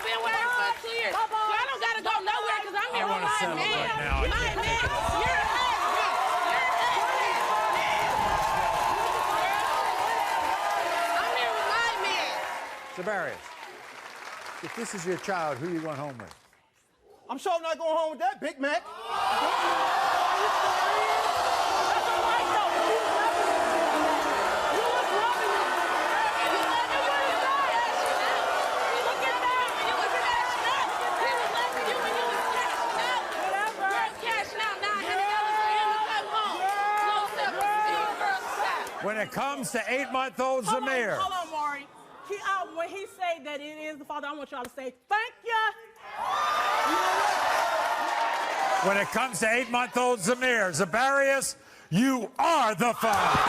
M: been with her for 2 years. I don't gotta go nowhere because I'm here with my man. My man. You're a husband. I'm here with my man.
A: Zavarius, if this is your child, who are you going home with?
J: I'm sure not going home with that Big Mac.
A: When it comes to 8-month-old Zamir.
K: Hold on, Maury. When he say that it is the father, I want y'all to say, thank you.
A: When it comes to 8-month-old Zamir, Zavarius, you are the father.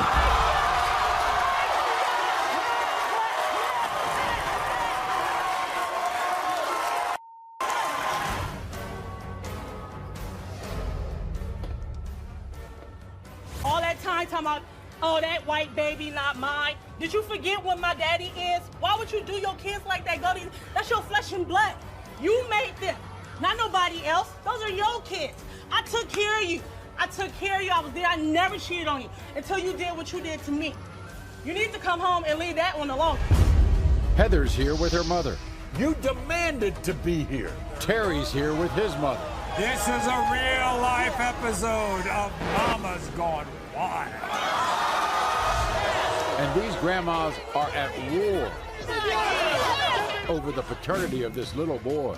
K: All that time talking about, oh, that white baby not mine. Did you forget what my daddy is? Why would you do your kids like that? That's your flesh and blood. You made them, not nobody else. Those are your kids. I took care of you. I was there. I never cheated on you until you did what you did to me. You need to come home and leave that one alone.
G: Heather's here with her mother.
A: You demanded to be here.
G: Terry's here with his mother.
A: This is a real-life episode of Mama's Gone Wild.
G: And these grandmas are at war over the paternity of this little boy.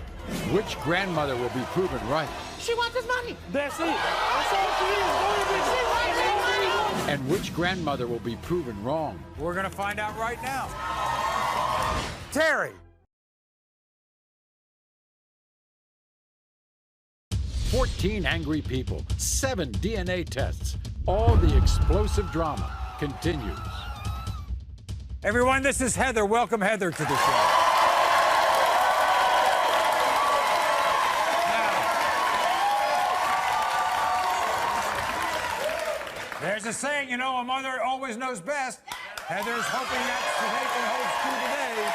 G: Which grandmother will be proven right?
B: She wants his money.
K: That's it. That's all she is.
B: She wants his money.
G: And which grandmother will be proven wrong?
A: We're going to find out right now. Terry.
G: 14 angry people, 7 DNA tests. All the explosive drama continues.
A: Everyone, this is Heather. Welcome Heather to the show. There's a saying, you know, a mother always knows best. Heather's hoping that statement holds true today.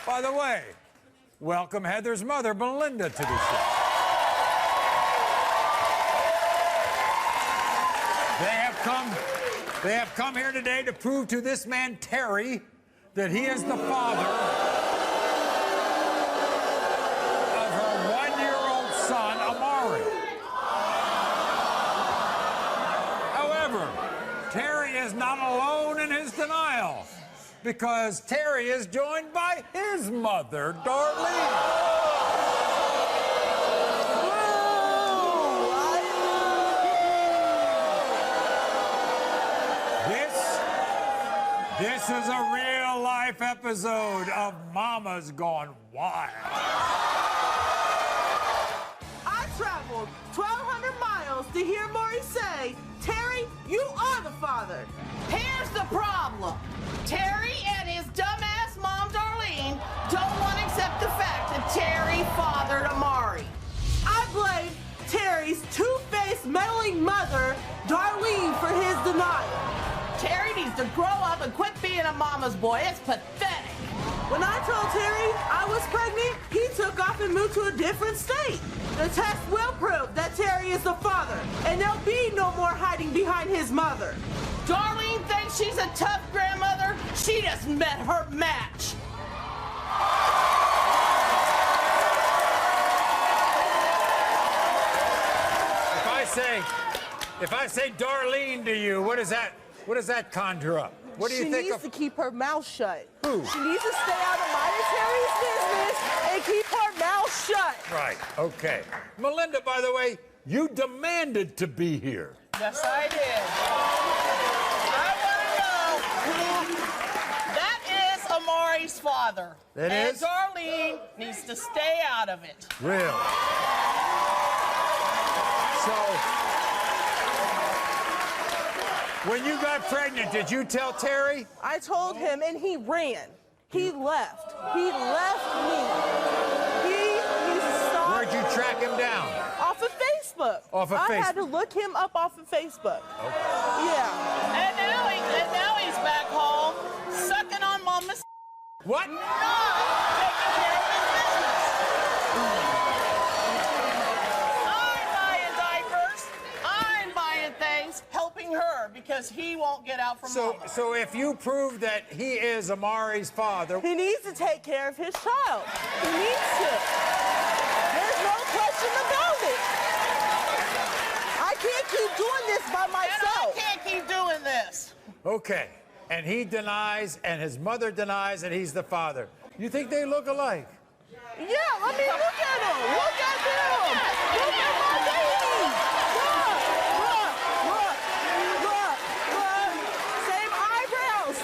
A: By the way, welcome Heather's mother, Melinda, to the show. They have come here today to prove to this man, Terry, that he is the father of her 1-year-old son, Maury. However, Terry is not alone in his denial, because Terry is joined by his mother, Darlene. This is a real-life episode of Mama's Gone Wild.
K: I traveled 1,200 miles to hear Maury say, Terry, you are the father.
B: Here's the problem. Terry and his dumbass mom, Darlene, don't want to accept the fact that Terry fathered Amari.
K: I blame Terry's two-faced meddling mother, Darlene, for his denial.
B: Terry needs to grow up and quit being a mama's boy. It's pathetic.
K: When I told Terry I was pregnant, he took off and moved to a different state. The test will prove that Terry is the father, and there'll be no more hiding behind his mother.
B: Darlene thinks she's a tough grandmother. She just met her match.
A: If I say Darlene to you, what does that conjure up? What do you think?
T: She needs to keep her mouth shut.
A: Who?
T: She needs to stay out of Maya Terry's business and keep her mouth shut.
A: Right, okay. Melinda, by the way, you demanded to be here.
B: Yes, I did. I want to know who that is Amari's father.
A: That
B: and
A: is?
B: Darlene needs to stay out of it.
A: Really? So, when you got pregnant, did you tell Terry?
T: I told him, and he ran. He left. He left me. He stopped.
A: Where'd you track him down?
T: Off of Facebook.
A: Off of
T: I
A: Facebook.
T: had to look him up off of Facebook.
A: Okay.
T: Yeah.
B: And now he's back home, sucking on mama's.
A: What?
B: Not taking care of his business. I'm buying diapers. I'm buying things, helping her because he won't get out from mama.
A: So if you prove that he is Amari's father,
T: He needs to take care of his child. He needs to. There's no question about it. I can't keep doing this by myself.
B: And I can't keep doing this.
A: okay, and he denies, and his mother denies that he's the father. You think they look alike?
T: Yeah, I mean, look at him. Look at him. Look at my baby. Look. Same eyebrows.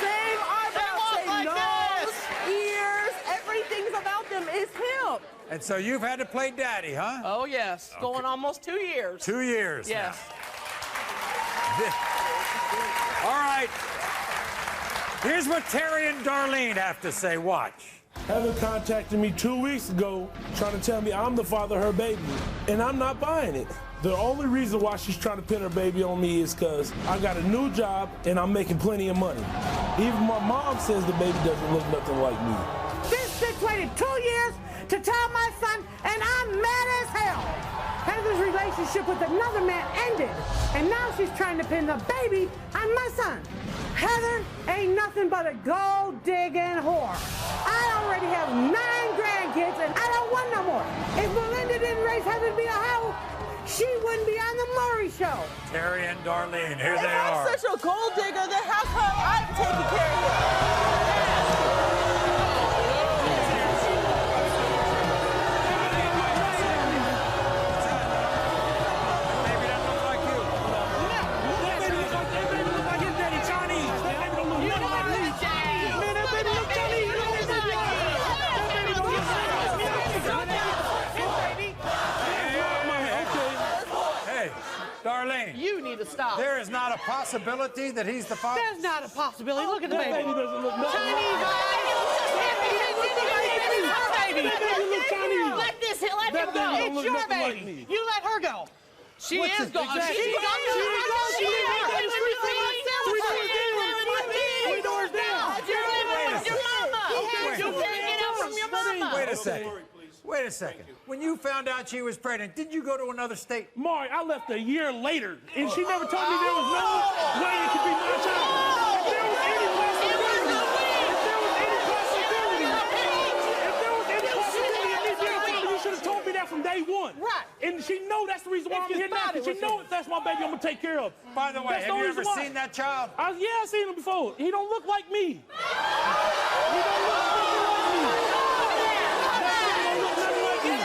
T: Same nose, ears. Everything's about them is him.
A: And so you've had to play daddy, huh?
B: Oh, yes.
A: Okay.
B: Going almost 2 years.
A: 2 years
B: Yes.
A: now. All right. Here's what Terry and Darlene have to say. Watch.
N: Heather contacted me 2 weeks ago trying to tell me I'm the father of her baby, and I'm not buying it. The only reason why she's trying to pin her baby on me is because I got a new job and I'm making plenty of money. Even my mom says the baby doesn't look nothing like me.
D: This bitch waited 2 years to tell my son, and I'm mad as hell. Heather's relationship with another man ended, and now she's trying to pin the baby on my son. Heather ain't nothing but a gold-digging whore. I already have 9 grandkids, and I don't want no more. If Melinda didn't raise Heather to be a hoe, she wouldn't be on the Maury Show.
A: Terry and Darlene, here
T: If
A: they are.
T: I'm such a gold digger, then how come I'm taking care of you?
A: Darlene.
B: You need to stop.
A: There is not a possibility that he's the father?
D: There's not a possibility. Look at the baby.
N: That baby doesn't look nothing
B: Chinese eyes. Let this, let him go.
D: It's your baby. You let her go.
B: She is gone. She's gone.
N: Three doors down.
B: You're living with your mama. You can't get out from your mama.
A: Wait a second. Wait a second. When you found out she was pregnant, did you go to another state?
N: Maury, I left a year later, and she never told me there was no way it could be my child. If there was any possibility, of me being pregnant, you should have told me that from day one.
D: Right.
N: And she know that's the reason why I'm here now, because she know if that's my baby, I'm gonna take care of.
A: By the way, have you ever seen that child?
N: Yeah, I've seen him before. He don't look like me. He don't look nothing like me.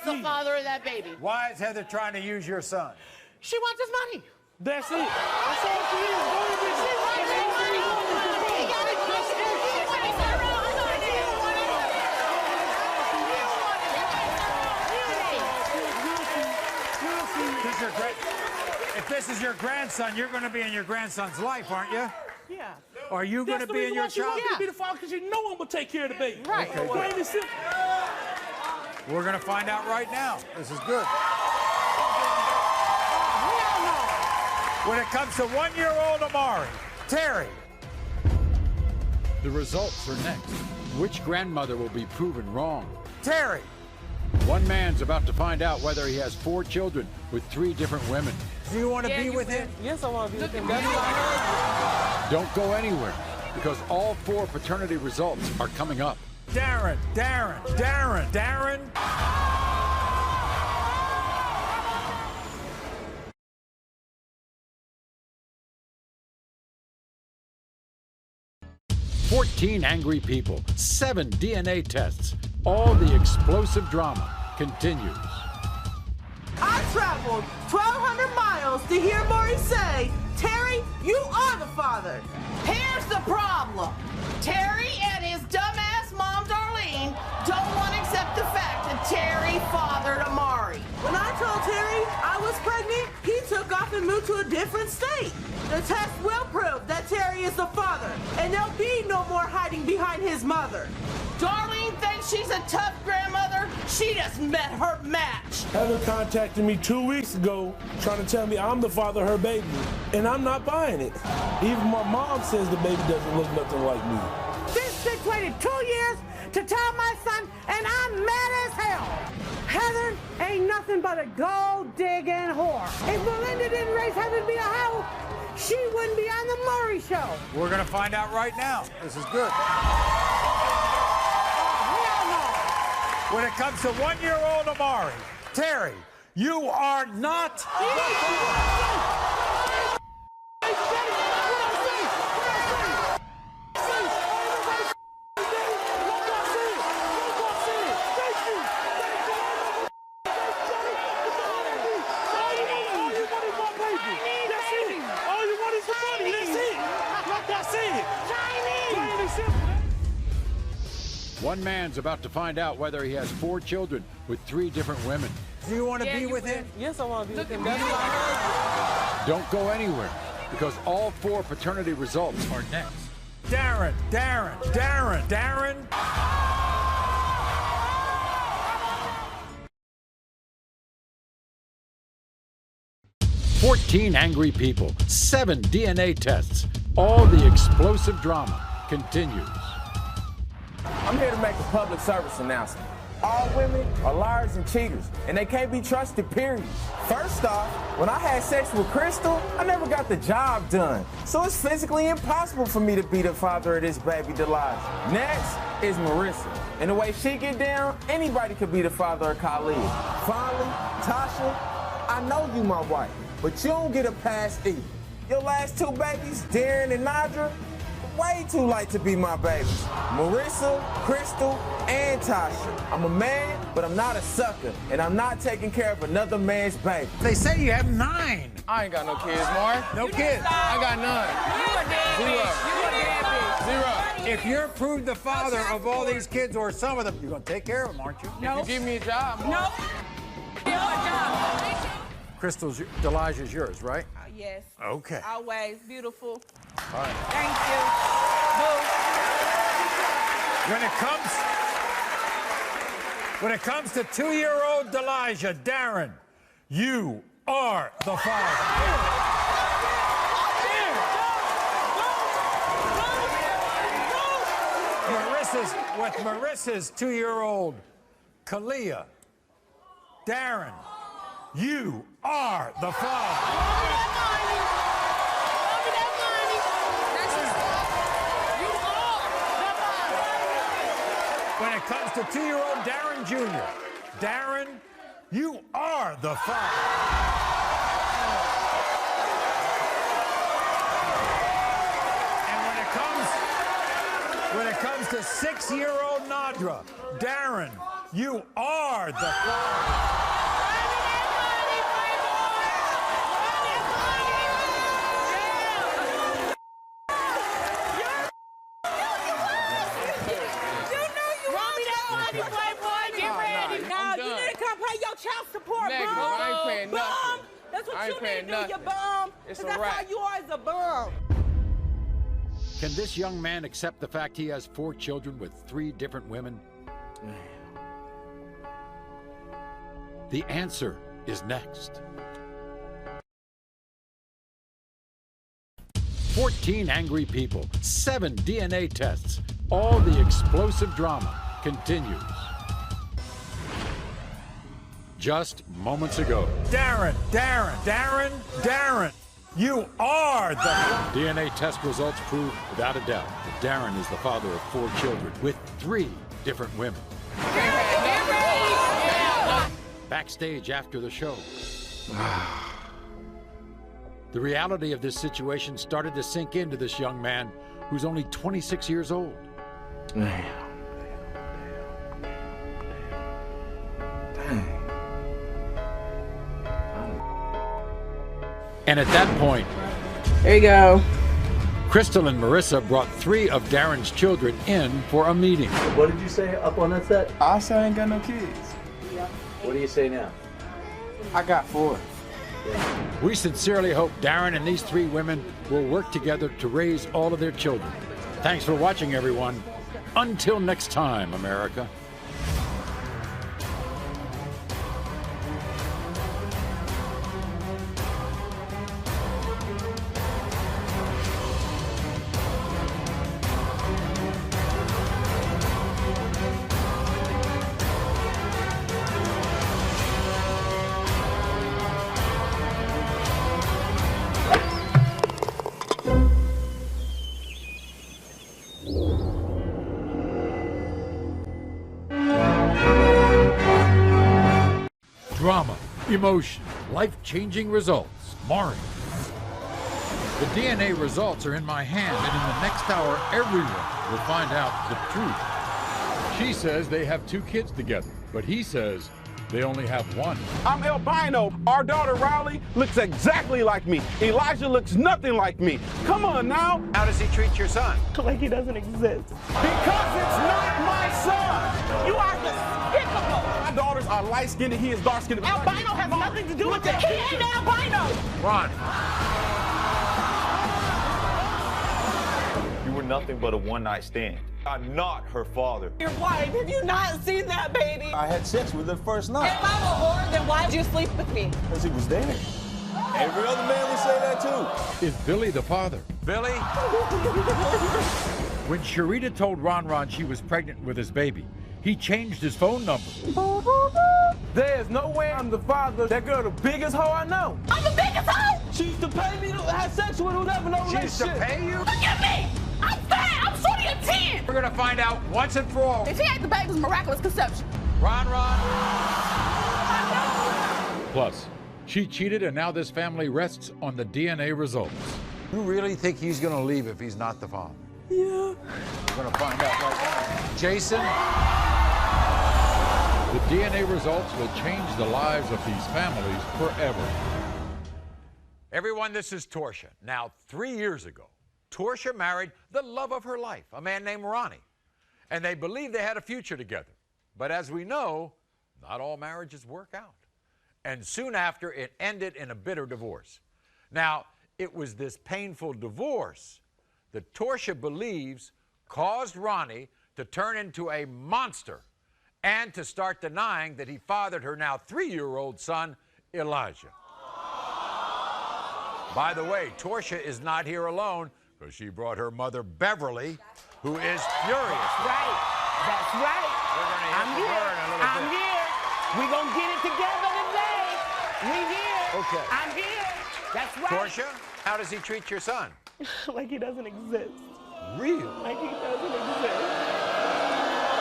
B: The father of that baby.
A: Why is Heather trying to use your son?
D: She wants his money.
N: That's it. That's all she is. Go ahead,
A: If this is your grandson, you're going to be in your grandson's life, aren't you?
N: Yeah.
A: Are you going to be in your child?
N: You want me to be the father because you know I'm going to take care of the baby.
A: Right. Okay,
N: Plain and simple.
A: We're going to find out right now. This is good. When it comes to one-year-old Amari, Terry.
G: The results are next. Which grandmother will be proven wrong?
A: Terry.
G: One man's about to find out whether he has 4 children with 3 different women.
A: Do you want to be with him?
T: Yes, I want to be with him.
G: Don't go anywhere, because all 4 paternity results are coming up.
A: Darren.
G: 14 angry people, 7 DNA tests. All the explosive drama continues.
T: I traveled 1,200 miles to hear Maury say, Terry, you are the father.
B: Here's the problem. Terry and his dumbass mom, Darlene, don't want to accept the fact that Terry fathered Amari.
T: When I told Terry I was pregnant, he took off and moved to a different state. The test will prove that Terry is the father, and there'll be no more hiding behind his mother.
B: Darlene thinks she's a tough grandmother. She just met her match.
N: Heather contacted me 2 weeks ago trying to tell me I'm the father of her baby, and I'm not buying it. Even my mom says the baby doesn't look nothing like me.
D: This bitch waited 2 years to tell my son, and I'm mad as hell. Heather ain't nothing but a gold-digging whore. If Melinda didn't raise Heather to be a hoe, she wouldn't be on the Maury Show.
A: We're going to find out right now. This is good. When it comes to one-year-old Amari, Terry, you are not.
G: One man's about to find out whether he has 4 children with 3 different women.
A: Do you want to be with him?
T: Yes, I want to be with him.
G: Don't go anywhere, because all 4 paternity results are next.
A: Darren.
G: 14 angry people, 7 DNA tests. All the explosive drama continues.
I: I'm here to make a public service announcement. All women are liars and cheaters, and they can't be trusted, period. First off, when I had sex with Crystal, I never got the job done. So it's physically impossible for me to be the father of this baby, Delilah. Next is Marissa. And the way she get down, anybody could be the father of Khalid. Finally, Tasha, I know you my wife, but you don't get a pass either. Your last 2 babies, Darren and Nadra, way too light to be my babies. Marissa, Crystal, and Tasha. I'm a man, but I'm not a sucker, and I'm not taking care of another man's baby.
A: They say you have 9.
I: I ain't got no kids, Maury.
A: No kids.
I: I got none. Zero.
A: If you're proved the father of all these kids or some of them, you're going to take care of them, aren't you?
I: No. If you give me a job,
T: No.
A: Crystal's, Delilah's yours, right?
T: Yes.
A: Okay.
T: Always beautiful.
A: All right.
T: Thank you.
A: When it comes to 2-year-old Delilah, Darren, you are the father. With Marissa's 2-year-old Kalia, Darren, you are the father. When it comes to 2-year-old Darren Jr., Darren, you are the father. And when it comes to 6-year-old Nadra, Darren, you are the father.
I: paying
K: bum.
I: nothing.
K: That's what
I: I
K: you
I: ain't
K: need
I: paying
K: to do, you
I: nothing.
K: bum.
I: It's a
K: That's
I: wrap.
K: how you are as a bum.
G: Can this young man accept the fact he has 4 children with 3 different women? The answer is next. 14 angry people, 7 DNA tests, all the explosive drama continues. Just moments ago.
A: Darren, you are the...
G: DNA test results prove without a doubt that Darren is the father of 4 children with 3 different women. Backstage after the show. The reality of this situation started to sink into this young man who's only 26 years old. And at that point,
K: there you go.
G: Crystal and Marissa brought 3 of Darren's children in for a meeting.
L: What did you say up on that set?
I: I say I ain't got no kids.
L: What do you say now?
I: I got 4.
G: We sincerely hope Darren and these 3 women will work together to raise all of their children. Thanks for watching, everyone. Until next time, America. Drama, emotion, life-changing results. Maury. The DNA results are in my hand, and in the next hour, everyone will find out the truth. She says they have 2 kids together, but he says they only have 1.
I: I'm albino. Our daughter Riley looks exactly like me. Elijah looks nothing like me. Come on now.
A: How does he treat your son?
K: Like he doesn't exist.
I: Because it's not my son.
K: You are despicable.
I: My daughters are light-skinned and he is dark-skinned.
K: Albino has nothing to do with it. He ain't albino.
A: Ron.
L: You were nothing but a one-night stand. I'm not her father.
K: Your wife, have you not seen that baby?
R: I had sex with her first night.
K: If I'm a whore, then why did you sleep with me?
R: Because he was there. Every other man would say that too.
G: Is Billy the father?
A: Billy?
G: When Sharita told Ron she was pregnant with his baby, he changed his phone number.
I: There's no way I'm the father. That girl the biggest hoe I know.
K: I'm the biggest hoe?
I: She used to pay me to have sex with whoever, no
A: She used to
I: relationship.
A: pay you?
K: Look at me. I'm fat. I'm shorty of 10.
A: We're gonna find out once and for all.
P: If he ate the baby, it was miraculous conception.
A: Ron.
G: Plus, she cheated, and now this family rests on the DNA results.
A: You really think he's gonna leave if he's not the father?
K: Yeah.
A: We're gonna find out right now. Jason?
G: The DNA results will change the lives of these families forever.
A: Everyone, this is Torsia. Now, 3 years ago, Torsia married the love of her life, a man named Ronnie. And they believed they had a future together. But as we know, not all marriages work out. And soon after, it ended in a bitter divorce. Now, it was this painful divorce that Torsia believes caused Ronnie to turn into a monster and to start denying that he fathered her now 3-year-old son, Elijah. By the way, Torsia is not here alone because she brought her mother, Beverly, who is furious.
K: Right. That's right.
A: We're going to hear
K: I'm
A: from
K: here.
A: her in a little
K: I'm
A: bit.
K: here. We're going to get it together today. We here.
A: Okay.
K: I'm here. That's right.
A: Torsia, how does he treat your son?
K: Like he doesn't exist.
A: Really?
K: Like he doesn't exist.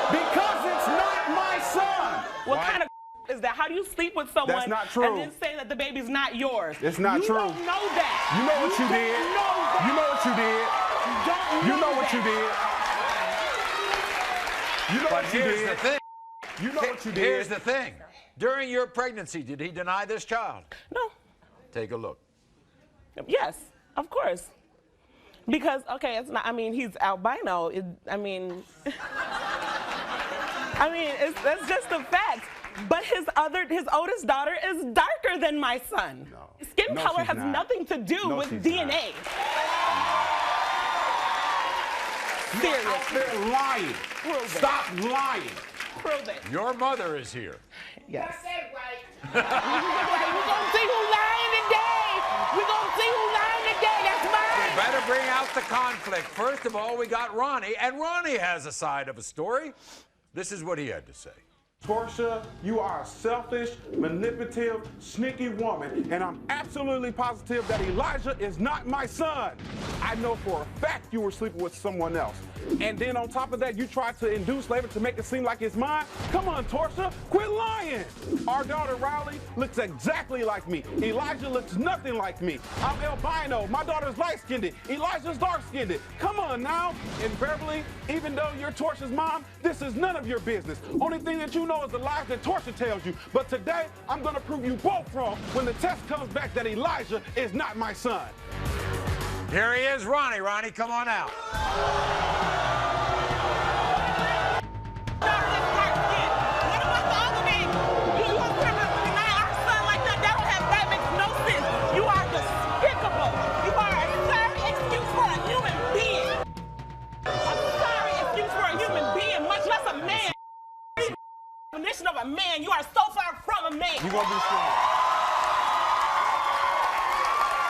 I: Because it's not my son.
K: What kind of is that? How do you sleep with someone
I: That's not true.
K: and then say that the baby's not yours?
I: It's not
K: you
I: true.
K: You don't know that.
I: You know what you
K: don't
I: did.
K: Know that.
I: You know what you did.
K: You don't know
I: You know what
K: that.
I: you did. You know
A: But
I: what you
A: here's
I: did.
A: the thing.
I: You know what you did.
A: Here's the thing. During your pregnancy, did he deny this child?
K: No.
A: Take a look.
K: Yes, of course. Because, okay, it's not, I mean, he's albino. That's just a fact.
T: But his oldest daughter is darker than my son. No. Skin color has nothing to do with DNA.
O: You're out there lying. Stop lying.
T: Prove it.
A: Your mother is here.
T: Yes.
B: We're gonna see who's lying today. We're gonna see who's lying today. That's mine.
A: We better bring out the conflict. First of all, we got Ronnie, and Ronnie has a side of a story. This is what he had to say.
O: Portia, you are a selfish, manipulative, sneaky woman, and I'm absolutely positive that Elijah is not my son. I know for a fact you were sleeping with someone else. And then on top of that, you tried to induce labor to make it seem like it's mine. Come on, Portia, quit lying. Our daughter, Riley, looks exactly like me. Elijah looks nothing like me. I'm albino. My daughter's light-skinned. Elijah's dark-skinned. Come on now. And Beverly, even though you're Tortia's mom, this is none of your business. Only thing that you know is the lies that Tortia tells you. But today, I'm going to prove you both wrong when the test comes back that Elijah is not my son.
A: Here he is, Ronnie. Ronnie, come on out.
T: Definition of a man, you are so far from a man.
O: You're gonna be strong.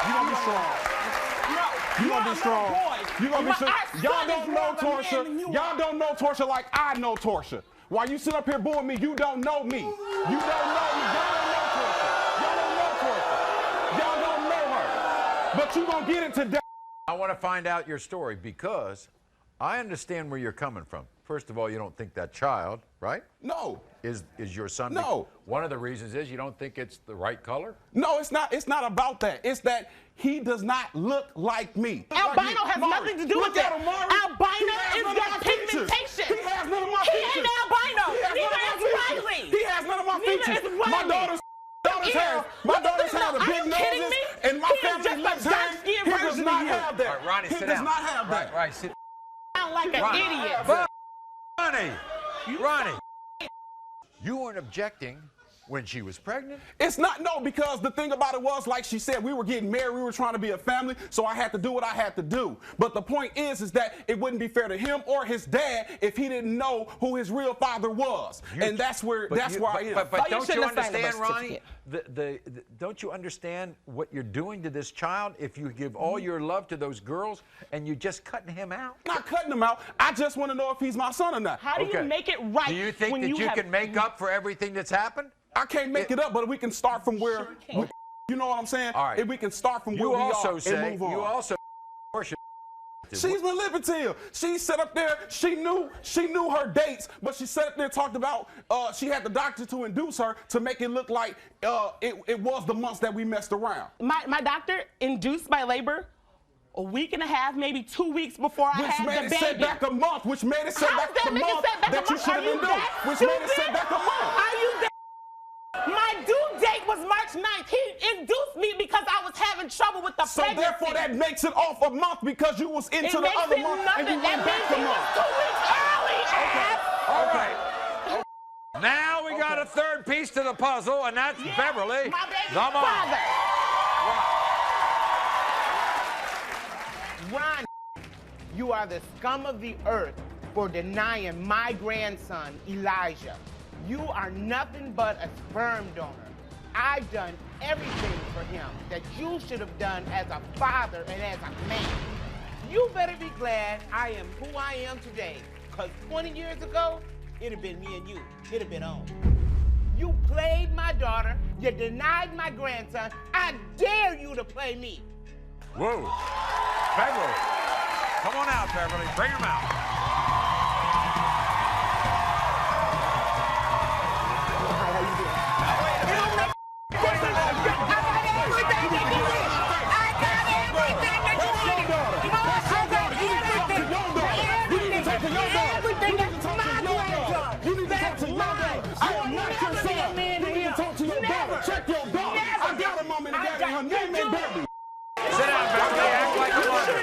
O: You're gonna be strong.
T: No,
O: you're gonna be strong. You're gonna be strong. Y'all don't know Tortia. Y'all don't know Tortia like I know Tortia. While you sit up here booing me, you don't know me. You don't know me. Y'all don't know Tortia. Y'all don't know Tortia. Y'all don't know her. But you gonna get it today.
A: I want to find out your story because I understand where you're coming from. First of all, you don't think that child, right?
O: No.
A: Is your son?
O: No.
A: One of the reasons is you don't think it's the right color?
O: No, it's not. It's not about that. It's that he does not look like me.
T: Albino has nothing to do with that. Albino is your pigmentation.
O: He has none of my features.
T: He ain't albino. Neither is Riley.
O: He has none of my features. My daughter's have a big nose, and my family lives here. He does not have that.
A: All right, Ronnie,
O: he
A: sit
O: does
A: down.
O: not have that.
A: Right, sit.
T: Sound like an idiot.
A: Ronnie, you weren't objecting when she was pregnant?
O: It's not, no, because the thing about it was, like she said, we were getting married, we were trying to be a family, so I had to do what I had to do. But the point is that it wouldn't be fair to him or his dad if he didn't know who his real father was. And that's where I am.
A: But don't you understand, Ronnie? Don't you understand what you're doing to this child if you give all your love to those girls and you're just cutting him out?
O: I'm not cutting him out. I just want to know if he's my son or not.
T: How do you make it right?
A: Do you think that you can make up for everything that's happened?
O: I can't make it up, but we can start from where, you know what I'm saying?
A: All right.
O: If we can start from where we are and move on.
A: You also
O: She's manipulative. She sat up there, she knew her dates, but she sat up there and talked about she had the doctor to induce her to make it look like it was the months that we messed around.
T: My doctor induced my labor a week and a half, maybe 2 weeks before I had the baby.
O: Which made it set back a month, which made it set back the month that you should have been doing. Which made it set back a month.
T: Are you that? My due date was March 9th. He induced me because I was having trouble with the pregnancy.
O: So therefore that makes it off a month because you was into the other month and you went back a month.
T: 2 weeks early.
A: Okay. All right. Now we got a third piece to the puzzle, and that's Beverly.
T: My baby's
A: Come on.
T: father. Ron, you are the scum of the earth for denying my grandson, Elijah. You are nothing but a sperm donor. I've done everything for him that you should have done as a father and as a man. You better be glad I am who I am today, because 20 years ago, it'd have been me and you. It'd have been on. You played my daughter. You denied my grandson. I dare you to play me.
A: Whoa. Beverly. Come on out, Beverly. Bring him out.
O: Check your daughter. I got a mom and a daddy. Her name ain't Beverly.
A: Sit down, Beverly. Act like a mother.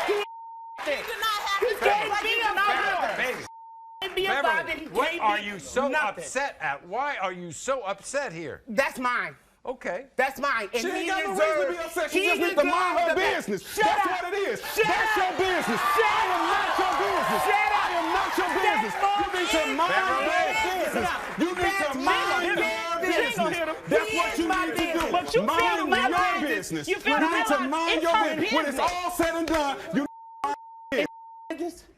T: He did not have his baby.
A: Beverly, are you so upset at? Why are you so upset here?
T: That's mine.
A: Okay.
T: That's mine. And
O: She
T: he
O: ain't got no reason to be
T: deserves-
O: upset. She
T: he
O: just needs to mind her
T: deserves the-
O: business.
T: Shut
O: That's
T: up.
O: what it is.
T: Shut
O: That's your
T: up.
O: business.
T: Shut
O: I am not your business.
T: Shut up.
O: I am not your business. You need to mind your business. You need to mind your business. That's what you need to do.
T: But you feel
O: mind
T: my
O: your business.
T: You feel
O: need to mind your
T: her
O: business. When it's all said and done, you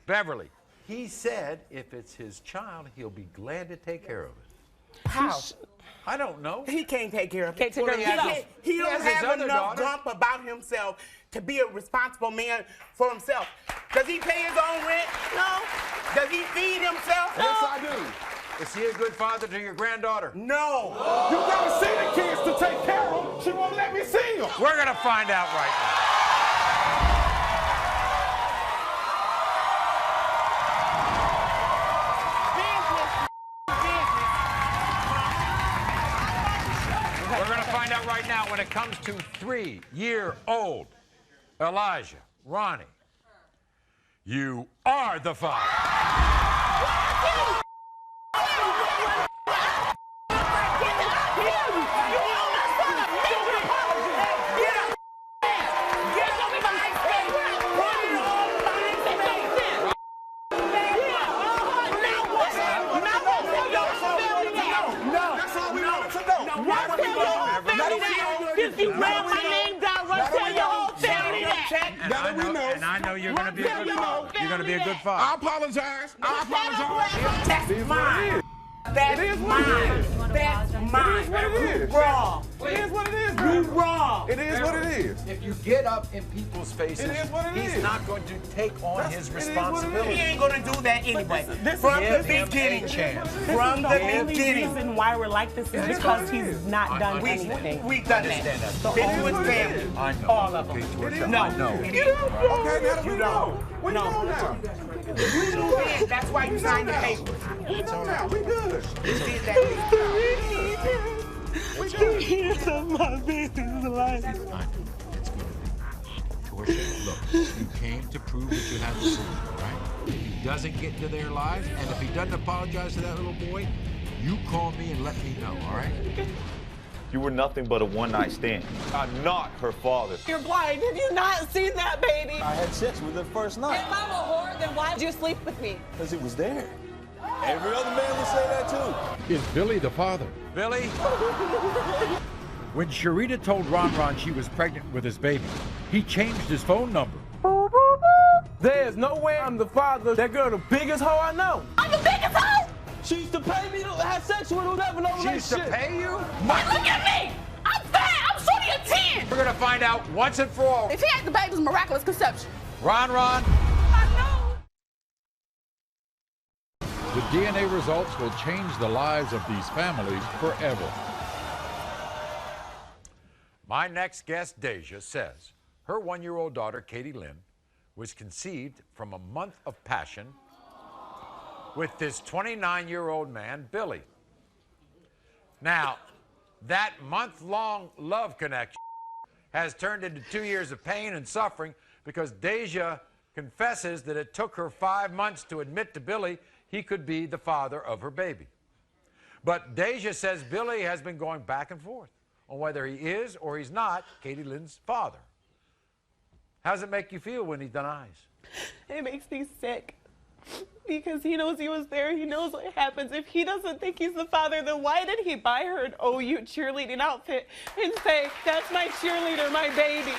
A: Beverly, he said if it's his child, he'll be glad to take care of it.
T: How?
A: I don't know.
T: He can't take care of it.
A: Can't take care of himself.
T: He
A: He
T: don't
A: has his
T: have
A: other
T: enough
A: daughter.
T: gump about himself to be a responsible man for himself. Does he pay his own rent? No. Does he feed himself? No.
O: Yes, I do.
A: Is he a good father to your granddaughter?
T: No.
O: You gotta see the kids to take care of them. She won't let me see them.
A: We're gonna find out right now. We're going to find out right now when it comes to 3-year-old Elijah, Ronnie, you are the father.
T: If you ran my name down, run tell your whole family that.
A: And I know you're going to be a good father. You're going to be a good
O: I
A: father.
O: apologize. I apologize.
T: That's mine. That's mine. That's mine.
O: It is what it is.
T: You wrong.
O: It is what it is.
T: You wrong.
O: It is what it is.
A: If you get up in people's faces,
O: It is what it
A: he's
O: is.
A: not going to take on his
O: it is what it is.
A: responsibility.
T: He ain't gonna do that anyway. From
A: Give
T: the
A: him a
T: beginning.
A: chance.
T: From the beginning.
F: reason why we're like this is because he's not done anything.
T: We've done that. Been to his family.
A: I know.
T: All of them. No.
A: I know.
O: Okay, now that we know. We know now.
T: You knew then. That's why you signed the paper.
O: We know now. We good.
T: You did that.
O: We good.
F: Years of my business life.
A: I know. It's going to be. Portia, look, you came to prove what you had to prove, all right? If he doesn't get into their lives, and if he doesn't apologize to that little boy, you call me and let me know, all right?
L: You were nothing but a one-night stand. I'm not her father.
F: You're blind. Have you not seen that baby?
R: I had sex with her first night.
F: If I'm a whore, then why did you sleep with me?
R: Because it was there. Every other man would say that too.
G: Is Billy the father?
A: Billy? When Sharita told Ron she was pregnant with his baby, he changed his phone number.
E: There's no way I'm the father. That girl the biggest hoe I know.
F: I'm the biggest hoe!
E: She used to pay me to have sex with her, never no
A: She used to
E: relationship.
A: pay you?
F: Hey, look at me! I'm fat! I'm shorty of 10!
A: We're gonna find out once and for all.
F: If he had the baby, it was miraculous conception.
A: Ron.
F: I know.
G: The DNA results will change the lives of these families forever.
A: My next guest, Deja, says her 1-year-old daughter, Katie Lynn, was conceived from a month of passion with this 29-year-old man, Billy. Now, that month-long love connection has turned into 2 years of pain and suffering because Deja confesses that it took her 5 months to admit to Billy he could be the father of her baby. But Deja says Billy has been going back and forth on whether he is or he's not Katie Lynn's father. How does it make you feel when he denies?
F: It makes me sick. Because he knows he was there. He knows what happens. If he doesn't think he's the father, then why did he buy her an OU cheerleading outfit and say, that's my cheerleader, my baby.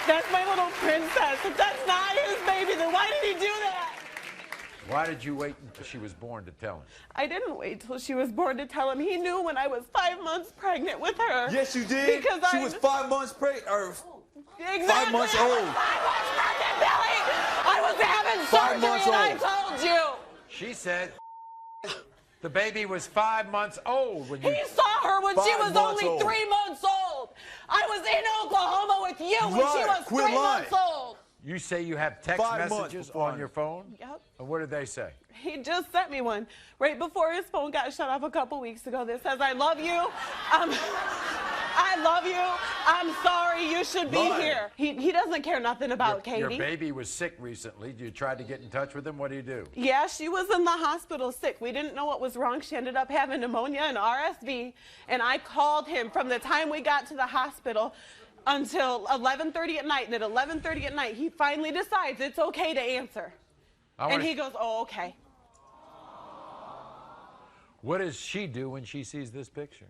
F: That's my little princess. If that's not his baby, then why did he do that?
A: Why did you wait until she was born to tell him?
F: I didn't wait till she was born to tell him. He knew when I was 5 months pregnant with her.
R: Yes, you did.
F: Because
R: she was 5 months pregnant, or
F: exactly.
R: 5 months
F: I was
R: old.
F: 5 months pregnant, Billy. I was having
R: 5
F: surgery
R: months
F: and I
R: old.
F: told you.
A: She said the baby was 5 months old when you...
F: He saw her when she
R: 5
F: was
R: months
F: only
R: old.
F: 3 months old. I was in Oklahoma with you when she
R: Right.
F: was
R: Quit
F: 3 months old.
A: You say you have text
R: 5 months
A: messages
R: before
A: on your phone?
F: Yep.
A: And what did they say?
F: He just sent me one right before his phone got shut off a couple weeks ago that says, I love you. I love you. I'm sorry. You should be
A: Lord.
F: here. He doesn't care nothing about Katie.
A: Your baby was sick recently. You tried to get in touch with him. What do you do?
F: Yeah, she was in the hospital sick. We didn't know what was wrong. She ended up having pneumonia and RSV. And I called him from the time we got to the hospital until 11:30 at night. And at 11:30 at night, he finally decides it's okay to answer. And he goes, oh, okay.
A: What does she do when she sees this picture?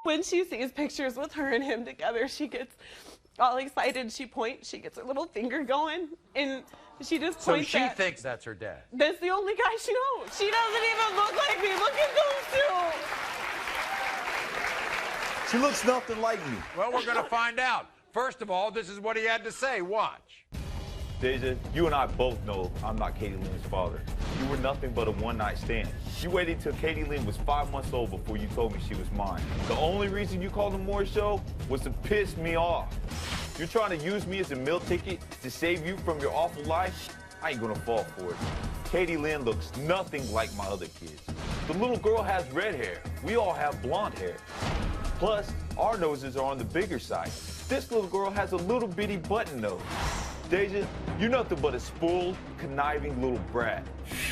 F: When she sees pictures with her and him together, she gets all excited. She points. She gets her little finger going. And she just points
A: So she thinks that's her dad.
F: That's the only guy she knows. She doesn't even look like me. Look at those two.
L: She looks nothing like me.
A: Well, we're going to find out. First of all, this is what he had to say. Watch.
L: Deja, you and I both know I'm not Katie Lynn's father. You were nothing but a one-night stand. You waited till Katie Lynn was 5 months old before you told me she was mine. The only reason you called the Maury show was to piss me off. You're trying to use me as a meal ticket to save you from your awful life? I ain't gonna fall for it. Katie Lynn looks nothing like my other kids. The little girl has red hair. We all have blonde hair. Plus, our noses are on the bigger side. This little girl has a little bitty button nose. Deja, you're nothing but a spoiled, conniving little brat.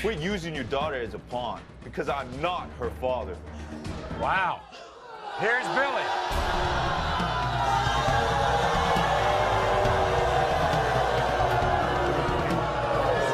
L: Quit using your daughter as a pawn, because I'm not her father.
A: Wow. Here's Billy.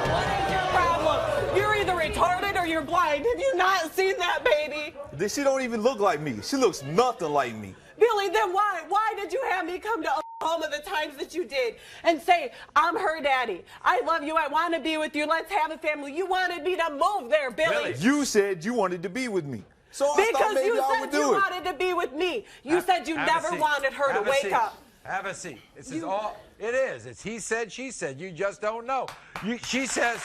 F: What is your problem? You're either retarded or you're blind. Have you not seen that baby?
L: She don't even look like me. She looks nothing like me.
F: Billy, then why? Why did you have me come to Oklahoma the times that you did and say, I'm her daddy. I love you. I want to be with you. Let's have a family. You wanted me to move there, Billy.
L: You said you wanted to be with me. So I thought maybe I would do it.
F: Because you said you wanted to be with me. You said you never wanted her to wake up.
A: Have a seat. This is all it is. It's he said, she said. You just don't know. She says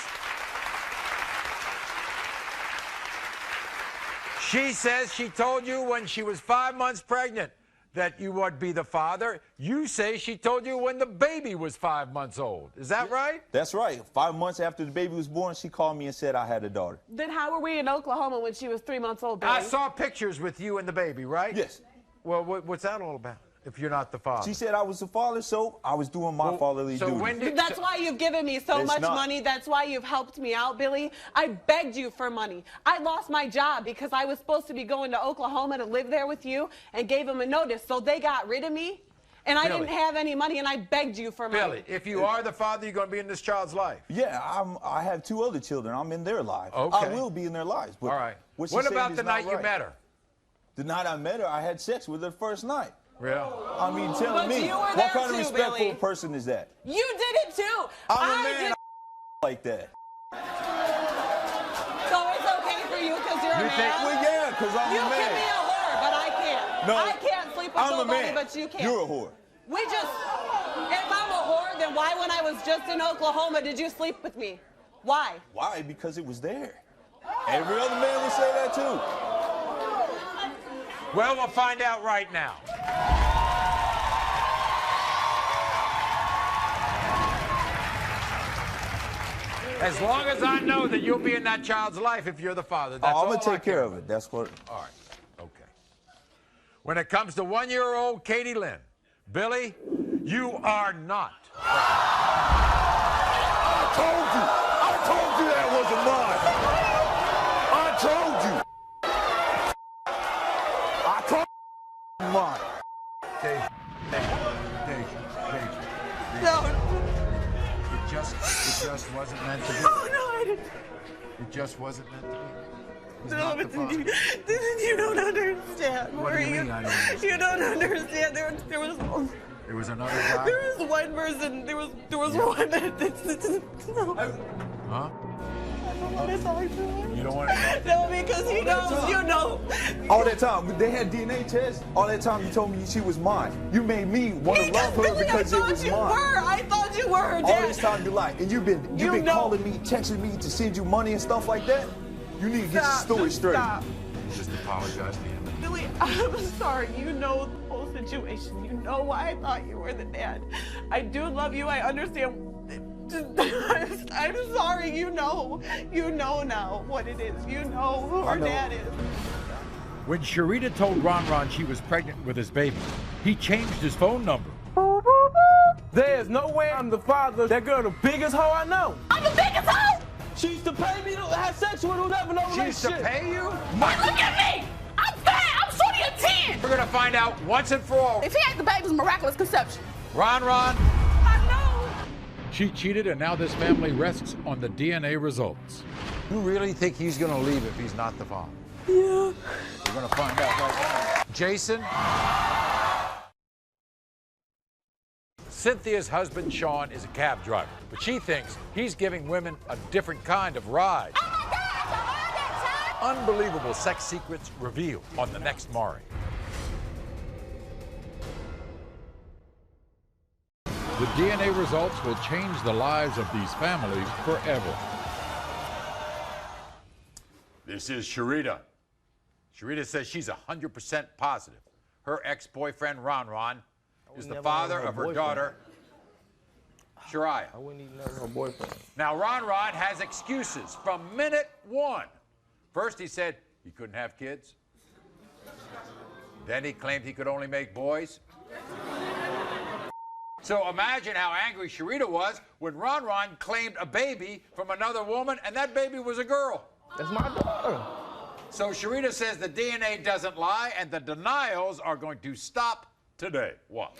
A: she told you when she was 5 months pregnant that you would be the father. You say she told you when the baby was 5 months old. Is that right?
L: That's right. 5 months after the baby was born, she called me and said I had a daughter.
F: Then how were we in Oklahoma when she was 3 months old, Billy?
A: I saw pictures with you and the baby, right?
L: Yes.
A: Well, what's that all about? If you're not the father.
L: She said I was the father, so I was doing my fatherly duty.
F: That's why you've given me so much money. That's why you've helped me out, Billy. I begged you for money. I lost my job because I was supposed to be going to Oklahoma to live there with you and gave them a notice, so they got rid of me. And I didn't have any money, and I begged you for money.
A: Billy, if you are the father, you're going to be in this child's life.
L: Yeah, I have 2 other children. I'm in their lives.
A: Okay.
L: I will be in their lives. But
A: all right.
L: What
A: about the night you met her?
L: The night I met her, I had sex with her first night.
A: Really?
L: I mean, tell me, what kind of respectful person is that?
F: You did it too.
L: I'm a man like that.
F: So it's okay for you because you're a man?
L: Well, yeah, because I'm a man.
F: You can be a whore, but I can't.
L: No,
F: I can't sleep with nobody, but you can't.
L: You're a whore.
F: If I'm a whore, then why when I was just in Oklahoma did you sleep with me? Why?
L: Why? Because it was there. Every other man would say that too.
A: Well, we'll find out right now. As long as I know that you'll be in that child's life if you're the father. That's
L: I'm
A: all
L: going to take care of it. That's what.
A: All right. Okay. When it comes to 1-year-old Katie Lynn, Billy, you are not.
L: I told you that wasn't mine. I told you. Mine.
F: No.
A: It just wasn't meant to be.
F: Oh, no, I didn't.
A: It just wasn't meant to be.
F: No, but you don't understand, Maury. You don't understand. There was
A: another guy.
F: There was one person. There was one. No.
A: Huh?
F: I don't want to talk to him.
A: You don't want to talk to him?
F: No, because he knows. You know.
L: All that time, they had DNA tests. All that time, you told me she was mine. You made me want to love her because it was mine.
F: I thought you were her dad.
L: All this time you lied, and you've been calling me, texting me to send you money and stuff like that. You need to get your story straight.
F: Stop.
A: Just apologize to him.
F: Billy, I'm sorry. You know the whole situation. You know why I thought you were the dad. I do love you. I understand. I'm sorry. You know now what it is. You know who her dad is.
A: When Sharita told Ron she was pregnant with his baby, he changed his phone number.
I: There's no way I'm the father. That girl the biggest hoe I know.
C: I'm the biggest hoe!
I: She used to pay me to have sex with whoever no
A: She used to
I: relationship.
A: pay you?
C: Hey, look at me! I'm fat! I'm shorty of 10!
A: We're gonna find out once and for all.
C: If he had the baby's miraculous conception.
A: Ron.
C: I know!
A: She cheated, and now this family rests on the DNA results. You really think he's gonna leave if he's not the father?
V: Yeah.
A: We're gonna find out right now. Jason? Cynthia's husband, Sean, is a cab driver, but she thinks he's giving women a different kind of ride.
C: Oh my God! After all that time?
A: Unbelievable sex secrets revealed on the next Maury. The DNA results will change the lives of these families forever. This is Sharita. Sharita says she's 100% positive. Her ex-boyfriend, Ron, is the father of her daughter, Shariah.
I: I wouldn't even know her boyfriend.
A: Now, Ron has excuses from minute one. First, he said he couldn't have kids. Then he claimed he could only make boys. So imagine how angry Sharita was when Ron claimed a baby from another woman, and that baby was a girl.
I: That's my daughter.
A: So Sharita says the DNA doesn't lie, and the denials are going to stop today. Watch.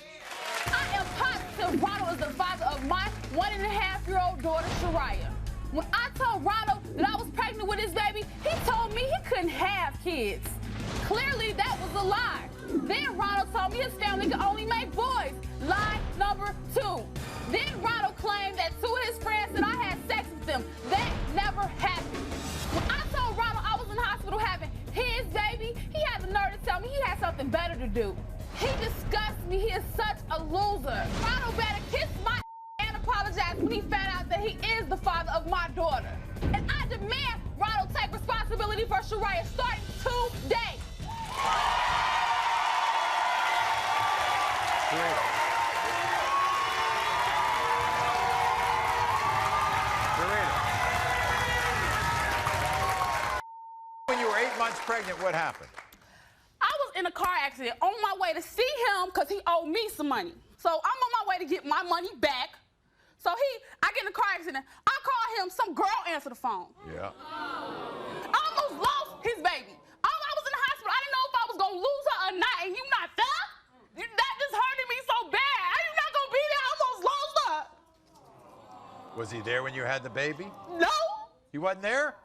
P: I am positive Ronald is the father of my 1.5-year-old daughter, Shariah. When I told Ronald that I was pregnant with his baby, he told me he couldn't have kids. Clearly, that was a lie. Then Ronald told me his family could only make boys. Lie number 2. Then Ronald claimed that 2 of his friends said I had sex with them. That never happened. When I told Ronald I was in the hospital having his baby, he had the nerve to tell me he had something better to do. He disgusts me. He is such a loser. Ronald better kiss my and apologize when he found out that he is the father of my daughter. And I demand Ronald take responsibility for Shariah starting today.
A: When you were 8 months pregnant, what happened?
P: I was in a car accident on my way to see him because he owed me some money. So I'm on my way to get my money back. So I get in a car accident. I call him, some girl answered the phone.
A: Yeah.
P: I almost lost his baby. I was in the hospital. I didn't know if I was gonna lose her or not, and you not there? That just hurted me so bad. How you not gonna be there? I almost lost her.
A: Was he there when you had the baby?
P: No.
A: He wasn't there?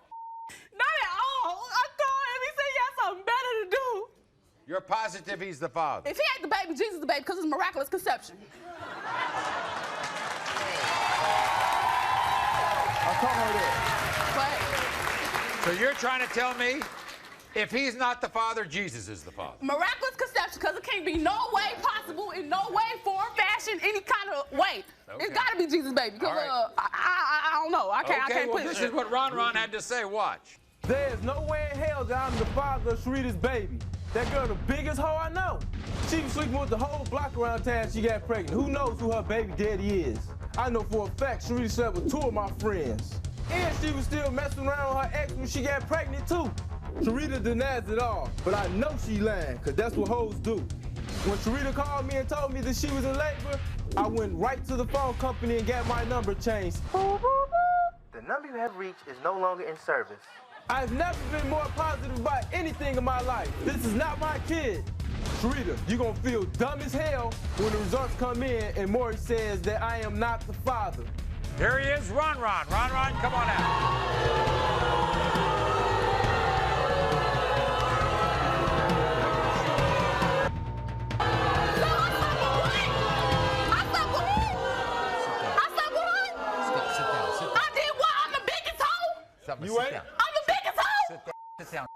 P: Not at all. I called him. He said he had something better to do.
A: You're positive he's the father?
P: If he had the baby, Jesus the baby, because it's miraculous conception.
I: I told her that.
A: So you're trying to tell me if he's not the father, Jesus is the father?
P: Miraculous conception, because it can't be no way possible, in no way, form, fashion, any kind of way.
A: Okay.
P: It's got to be Jesus, baby, because I don't know. I can't put it.
A: This is what Ron had to say. Watch.
I: There's no way in hell that I'm the father of Sharita's baby. That girl the biggest hoe I know. She was sleeping with the whole block around town she got pregnant. Who knows who her baby daddy is? I know for a fact Sharita slept with 2 of my friends. And she was still messing around with her ex when she got pregnant too. Sharita denies it all, but I know she lying, because that's what hoes do. When Sharita called me and told me that she was in labor, I went right to the phone company and got my number changed.
Q: The number you have reached is no longer in service.
I: I've never been more positive about anything in my life. This is not my kid. Sharita, you're gonna feel dumb as hell when the results come in and Maury says that I am not the father.
A: Here he is, Ron. Ron, come on out.
I: You ain't?
P: I'm the biggest hoe!
A: Sit down.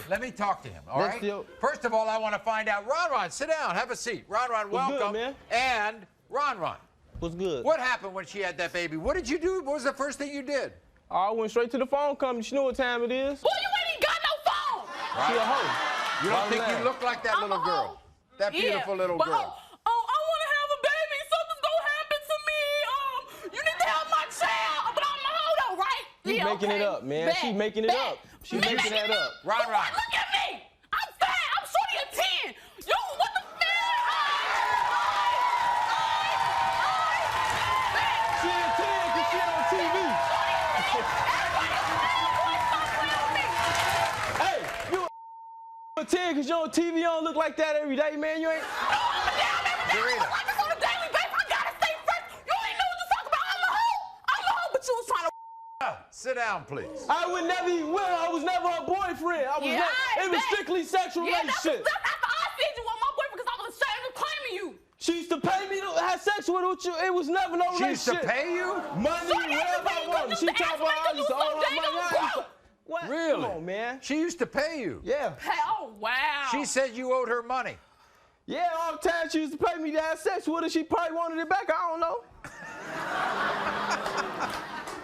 A: Let me talk to him, all right? First of all, I want to find out. Ron, sit down. Have a seat. Ron, welcome.
I: Good, man?
A: And Ron.
I: What's good?
A: What happened when she had that baby? What did you do? What was the first thing you did?
I: I went straight to the phone company. She knew what time it is.
P: Boy, you ain't even got no phone!
A: Right.
I: She a hoe.
A: You don't think you look like that little girl? That beautiful little girl.
P: I want to have a baby. Something's going to happen to me. You need to have my child. But I'm a hoe, though, right?
I: She's making it up, man. She's making it up. She's making that up.
A: Ron.
P: Look at me.
N: because you're on TV, you don't look like that every day, man. You ain't.
B: No, I'm down every day. I look like this on a daily basis. I gotta stay fresh. You ain't know what to talk about. I'm a hoe. I'm a hoe, but you was trying to.
A: Sit down, please.
N: I would never even will. I was never her boyfriend. I was it was strictly sexual relationship.
B: That's after I said you were my boyfriend because I was ashamed of claiming you.
N: She used to pay me to have sex with you. It was never no relationship.
A: She used to pay you?
N: Money, whatever I wanted. She talked about I used to owe her money. What?
A: Really?
N: Come on, man.
A: She used to pay you?
N: Yeah.
B: Oh, wow.
A: She said you owed her money.
N: Yeah, all the time she used to pay me to have sex with her. She probably wanted it back. I don't know.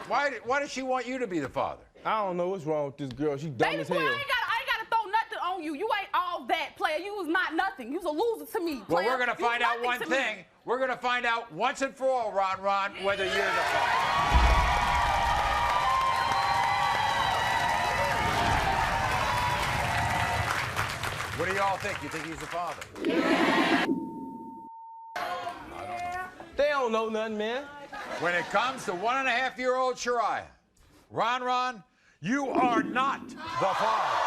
A: Why does she want you to be the father?
N: I don't know what's wrong with this girl. She dumb as hell.
B: I ain't gotta throw nothing on you. You ain't all that, player. You was not nothing. You was a loser to me,
A: Well,
B: player.
A: we're going to find out one thing. We're going to find out once and for all, Ron, whether you're the father. What do y'all think? You think he's the father?
N: Yeah. They don't know nothing, man.
A: When it comes to 1.5-year-old Shariah, Ron, you are not the father.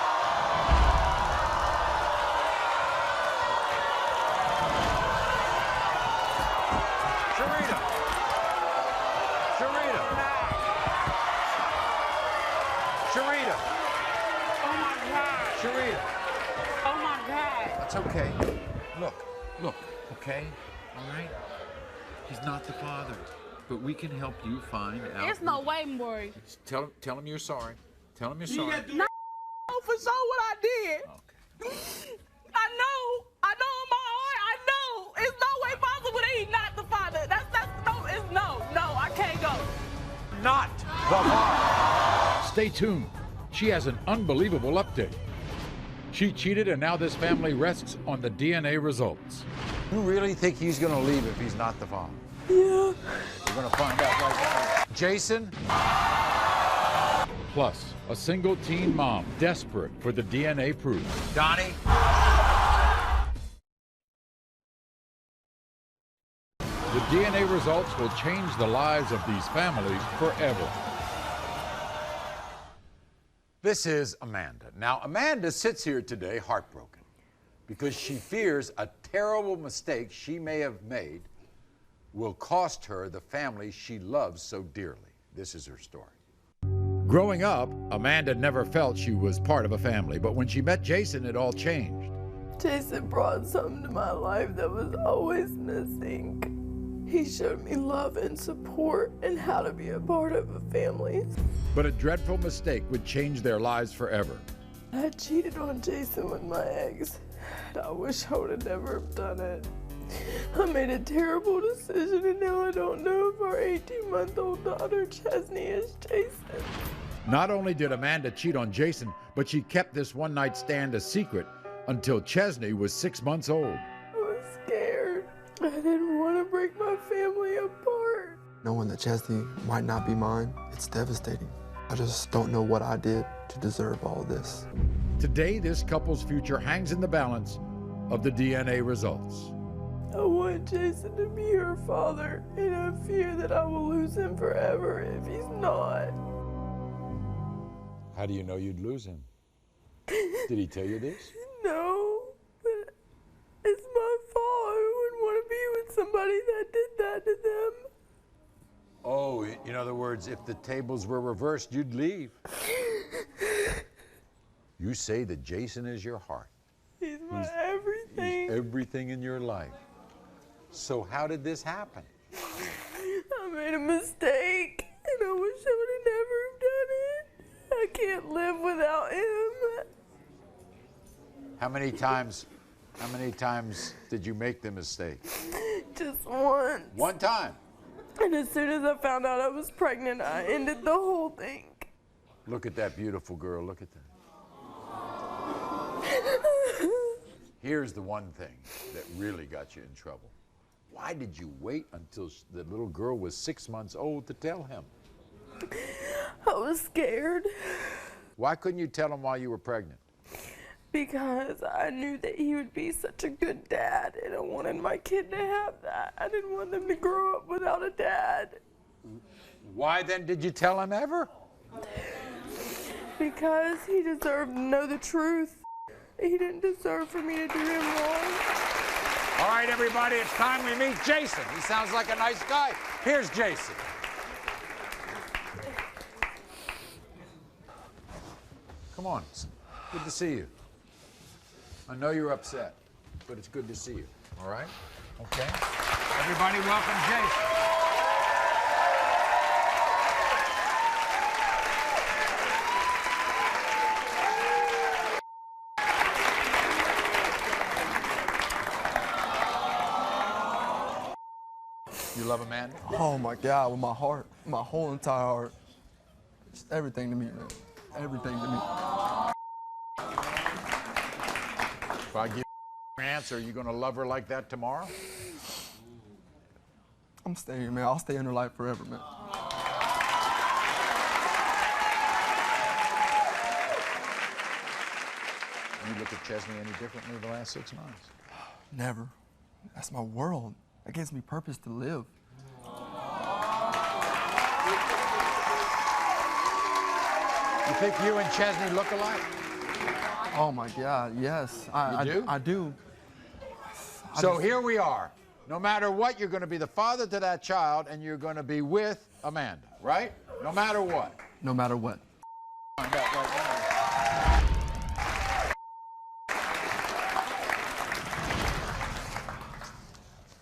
A: Sharita.
B: Oh my God.
A: Sharita.
B: Oh my God.
A: That's okay. Look, okay? All right? He's not the father, but we can help you find out.
B: There's no way, Maury.
A: Tell him you're sorry. Tell him you're sorry.
B: No, for sure what I did.
A: Okay.
B: I know in my heart, I know. It's no way possible that he's not the father. No, I can't go.
A: Not the father.
G: Stay tuned. She has an unbelievable update. She cheated, and now this family rests on the DNA results.
A: You really think he's going to leave if he's not the father?
V: Yeah.
A: We're going to find out right now. Jason?
G: Plus, a single teen mom desperate for the DNA proof.
A: Donnie?
G: The DNA results will change the lives of these families forever.
A: This is Amanda. Now, Amanda sits here today heartbroken because she fears a terrible mistake she may have made will cost her the family she loves so dearly. This is her story.
G: Growing up, Amanda never felt she was part of a family, but when she met Jason, it all changed.
V: Jason brought something to my life that was always missing. He showed me love and support and how to be a part of a family.
G: But a dreadful mistake would change their lives forever.
V: I cheated on Jason with my ex. I wish I would have never done it. I made a terrible decision, and now I don't know if our 18-month-old daughter, Chesney, is Jason.
G: Not only did Amanda cheat on Jason, but she kept this one-night stand a secret until Chesney was 6 months old.
V: I was scared. I didn't want to break my family apart.
H: Knowing that Chesney might not be mine, it's devastating. I just don't know what I did to deserve all of this.
G: Today, this couple's future hangs in the balance of the DNA results.
V: I want Jason to be her father, and I fear that I will lose him forever if he's not.
A: How do you know you'd lose him? Did he tell you this?
V: No, but it's my fault. I wouldn't want to be with somebody that did that to them.
A: Oh, in other words, if the tables were reversed, you'd leave. You say that Jason is your heart.
V: He's my everything.
A: He's everything in your life. So how did this happen?
V: I made a mistake, and I wish I would have never done it. I can't live without him.
A: How many times did you make the mistake?
V: Just once.
A: One time.
V: And as soon as I found out I was pregnant, I ended the whole thing.
A: Look at that beautiful girl. Look at that. Here's the one thing that really got you in trouble. Why did you wait until the little girl was 6 months old to tell him?
V: I was scared.
A: Why couldn't you tell him while you were pregnant?
V: Because I knew that he would be such a good dad, and I wanted my kid to have that. I didn't want them to grow up without a dad.
A: Why then did you tell him ever?
V: Because he deserved to know the truth.
K: He didn't deserve for me to do him wrong.
A: All right, everybody, it's time we meet Jason. He sounds like a nice guy. Here's Jason. Come on. It's good to see you. I know you're upset, but it's good to see you. All right? Okay. Everybody, welcome Jason. You love Amanda?
H: Oh my God, with my heart, my whole entire heart. It's everything to me, man. Everything to me.
A: If I give you an answer, are you going to love her like that tomorrow?
H: I'm staying, man. I'll stay in her life forever, man.
A: You look at Chesney any differently the last 6 months?
H: Never. That's my world. That gives me purpose to live.
A: You think you and Chesney look alike?
H: Oh my God, yes. I do.
A: So here we are. No matter what, you're going to be the father to that child, and you're going to be with Amanda, right? No matter what.
H: No matter what.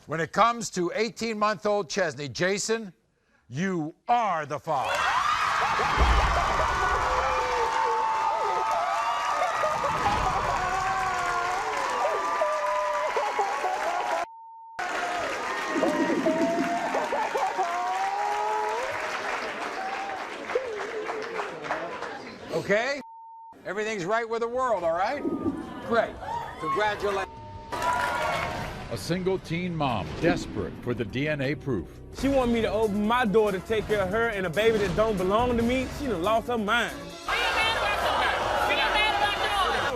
A: When it comes to 18-month-old Chesney, Jason, you are the father. Okay? Everything's right with the world, all right? Great. Congratulations.
G: A single teen mom desperate for the DNA proof.
N: She want me to open my door to take care of her and a baby that don't belong to me. She done lost her mind.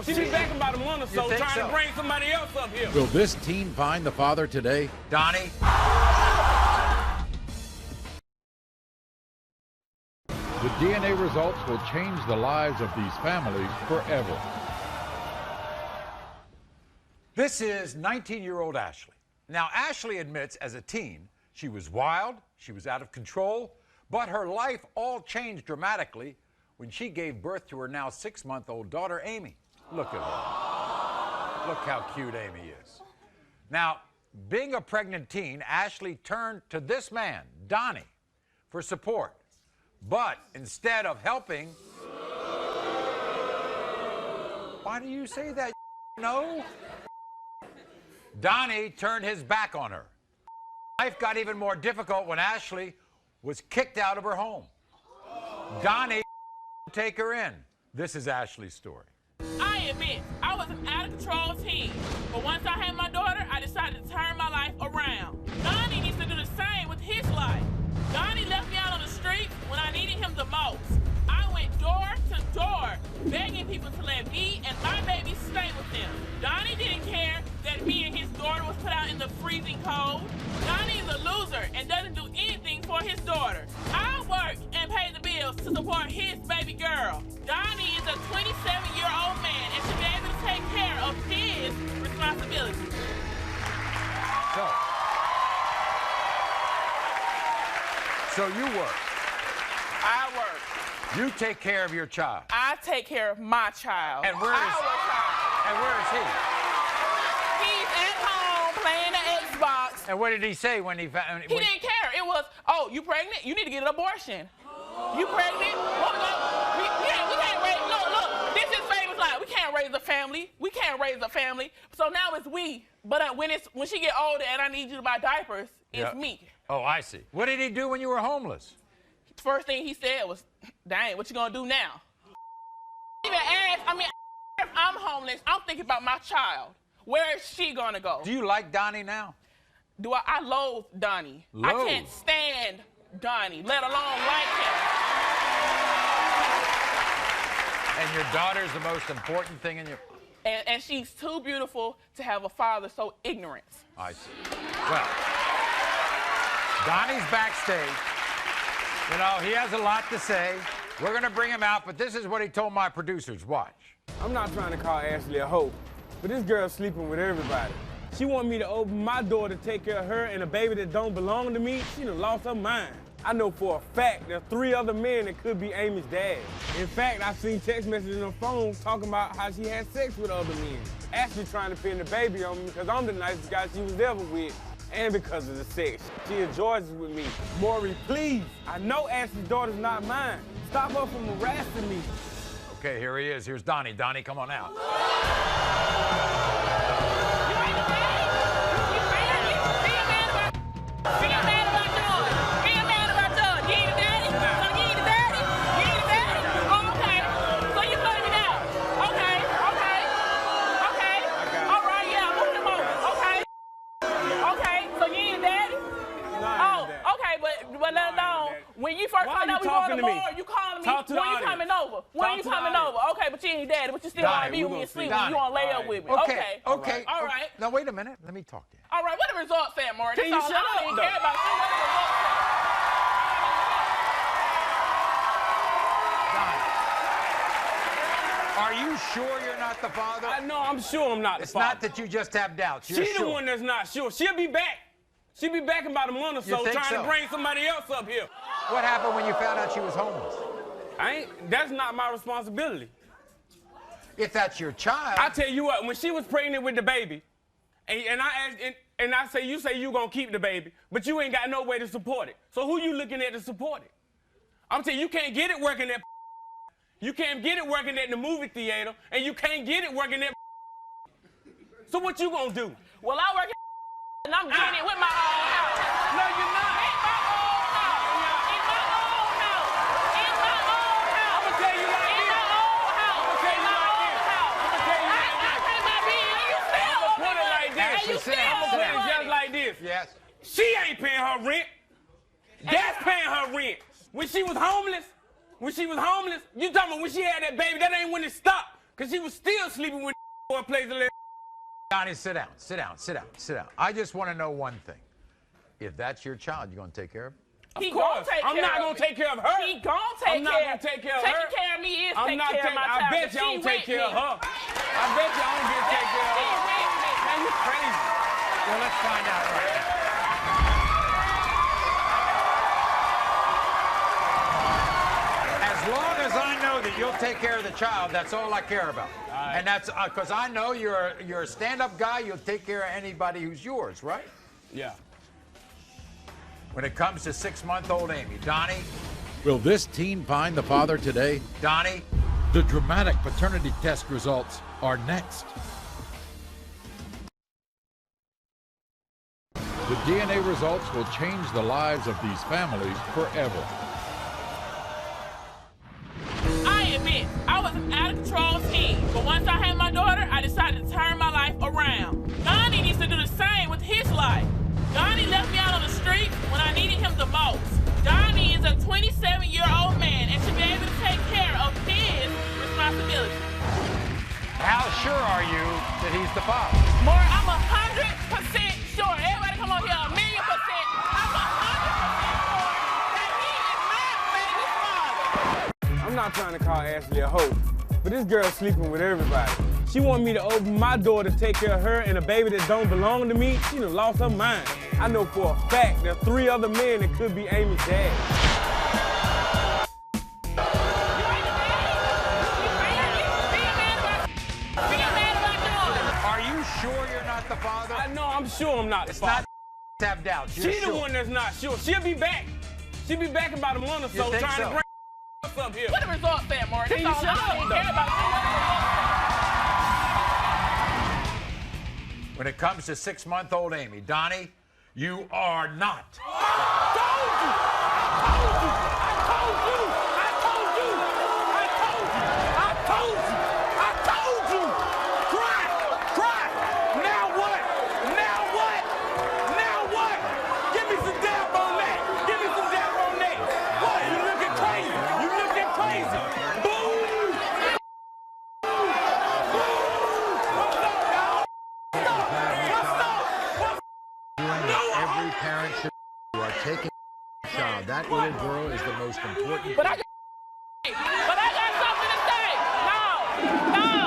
N: She been back about a month or so trying to bring somebody else up here.
G: Will this teen find the father today?
A: Donnie?
G: The DNA results will change the lives of these families forever.
A: This is 19-year-old Ashley. Now, Ashley admits as a teen she was wild, she was out of control, but her life all changed dramatically when she gave birth to her now 6-month-old daughter, Amy. Look at her. Look how cute Amy is. Now, being a pregnant teen, Ashley turned to this man, Donnie, for support. But instead of helping, why do you say that? No? Donnie turned his back on her. Life got even more difficult when Ashley was kicked out of her home. Donnie take her in. This is Ashley's story.
S: I admit, I was an out-of-control teen. But once I had my daughter, I decided to turn my life around. Donnie needs to do the same with his life. Donnie left me out on the streets when I needed him the most. I went door to door, begging people to let me and my baby stay with them. Donnie didn't care that me and his daughter was put out in the freezing cold. Donnie is a loser and doesn't do anything for his daughter. I work and pay the bills to support his baby girl. Donnie is a 27-year-old man and should be able to take care of his responsibilities.
A: So you work.
S: I work.
A: You take care of your child.
S: I take care of my child.
A: And where is he?
S: He's at home playing the Xbox.
A: And what did he say when he found?
S: He didn't care. It was, oh, you pregnant? You need to get an abortion. You pregnant? We can't raise. Look. This is famous line. We can't raise a family. We can't raise a family. So now it's we. But when she get older and I need you to buy diapers, it's me.
A: Oh, I see. What did he do when you were homeless?
S: First thing he said was, dang, what you gonna do now? Even asked, if I'm homeless, I'm thinking about my child. Where is she gonna go?
A: Do you like Donnie now?
S: I loathe Donnie.
A: Loathe.
S: I can't stand Donnie, let alone like him.
A: And your daughter's the most important thing in your...
S: And she's too beautiful to have a father so ignorant.
A: I see. Well, Donnie's backstage. You know, he has a lot to say. We're going to bring him out, but this is what he told my producers. Watch.
E: I'm not trying to call Ashley a hoe, but this girl's sleeping with everybody. She want me to open my door to take care of her and a baby that don't belong to me. She done lost her mind. I know for a fact there are 3 other men that could be Amy's dad. In fact, I've seen text messages on her phone talking about how she had sex with other men. Ashley trying to pin the baby on me because I'm the nicest guy she was ever with, and because of the sex. She enjoys it with me. Maury, please. I know Ashley's daughter's not mine. Stop her from harassing me.
A: Okay, here he is. Here's Donnie. Donnie, come on out.
S: When you first found out we going to Maury, you calling me. When you coming over? When you coming over? Okay, but you ain't daddy, but you still want to be with me and sleep when you want to lay up with me. Okay.
A: Okay.
S: All right.
A: Now, wait a minute. Let me talk to you.
S: All right, what the results say, Maury?
E: Can you shut up,
S: I don't even care about you. What the results say?
A: Are you sure you're not the father?
E: I'm sure I'm not the father.
A: It's not that you just have doubts. You're
E: She's the one that's not sure. She'll be back. She'll be back in about a month or so trying to bring somebody else up here.
A: What happened when you found out she was homeless?
E: That's not my responsibility.
A: If that's your child.
E: I tell you what, when she was pregnant with the baby, and I say, you say you gonna keep the baby, but you ain't got no way to support it. So who you looking at to support it? I'm telling you, you can't get it working at you can't get it working at the movie theater, and you can't get it working at So what you gonna do?
S: Well, I work at and I'm getting it with my own house.
E: No, you're not.
S: In my own house. In my own house. In my own house.
E: I'm gonna tell you like this.
S: In my own house.
E: I'm gonna tell you like this. I'm gonna tell you like this.
S: I pay my bill and you still
E: I'm gonna put it like this.
S: And you still
E: I'm gonna put it just like this.
A: Yes.
E: She ain't paying her rent. That's paying her rent. When she was homeless, you talking about when she had that baby, that ain't when it stopped. Cause she was still sleeping with for a place to live.
A: Donnie, sit down. I just want to know one thing. If that's your child, you going to take care of it?
S: He gonna take care of
E: I'm not going to take care of her.
S: He gonna take care.
E: I'm not going to take care of her.
S: Taking care of me is taking care of my child.
E: I bet you don't take care of her. I bet you I don't get take care of her. Man, you crazy.
A: Well, let's find out right now. As long as I know that you'll take care of the child, that's all I care about. And that's because I know you're a stand-up guy. You'll take care of anybody who's yours, right?
E: Yeah.
A: When it comes to 6-month-old Amy, Donnie.
G: Will this teen find the father today?
A: Donnie.
G: The dramatic paternity test results are next. The DNA results will change the lives of these families forever.
S: I admit, I was an out-of-control teen, but once I had my daughter, I decided to turn my life around. Donnie needs to do the same with his life. Donnie left me out on the street when I needed him the most. Donnie is a 27-year-old man and should be able to take care of his responsibilities.
A: How sure are you that he's the father?
S: More, I'm 100% sure. Everybody come on here, 1,000,000%. I'm 100% sure that he is my baby's father.
E: I'm not trying to call Ashley a hoe, but this girl's sleeping with everybody. She want me to open my door to take care of her and a baby that don't belong to me. She done lost her mind. I know for a fact there are 3 other men that could be Amy's dad.
A: Are you sure you're not the father?
E: I'm sure I'm not the father.
A: It's not have doubts.
E: She's the one that's not sure. She'll be back. She'll be back in about a month or so trying to bring us up here.
S: What the results say, Maury?
E: Can you shut up,
A: When it comes to 6-month-old Amy, Donnie, you are not.
G: Every parent should are taking a child. That little girl is the most important.
S: But I got something to say. No.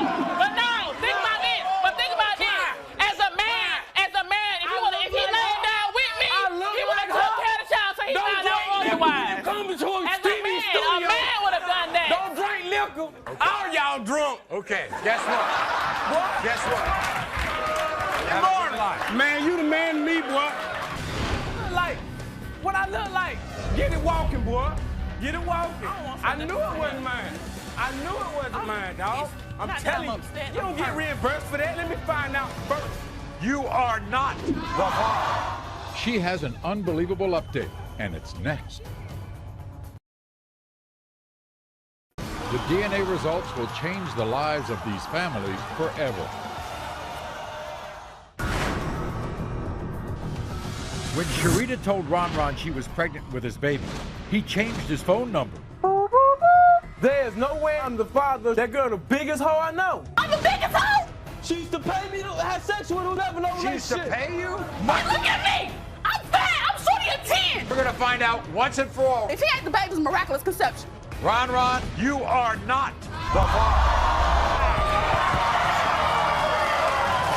O: Michael. All y'all drunk.
A: Okay, guess what?
O: What?
A: Guess what?
O: Good morning. Man, you the man to me, boy. What I look like? Get it walking, boy. Get it walking. I knew it wasn't mine. I knew it wasn't mine, dog. I'm telling you, you don't get reimbursed for that. Let me find out first.
A: You are not the father.
G: She has an unbelievable update, and it's next. The DNA results will change the lives of these families forever.
A: When Sharita told Ron she was pregnant with his baby, he changed his phone number.
O: There's no way I'm the father. That girl the biggest hoe I know.
B: I'm the biggest hoe?
O: She used to pay me to have sex with whoever, no
A: She used to
O: relationship.
A: pay you?
B: Hey, look at me! I'm fat! I'm shorty at 10!
A: We're gonna find out once and for all.
B: If he ain't the baby's miraculous conception.
A: Ron, you are not the father.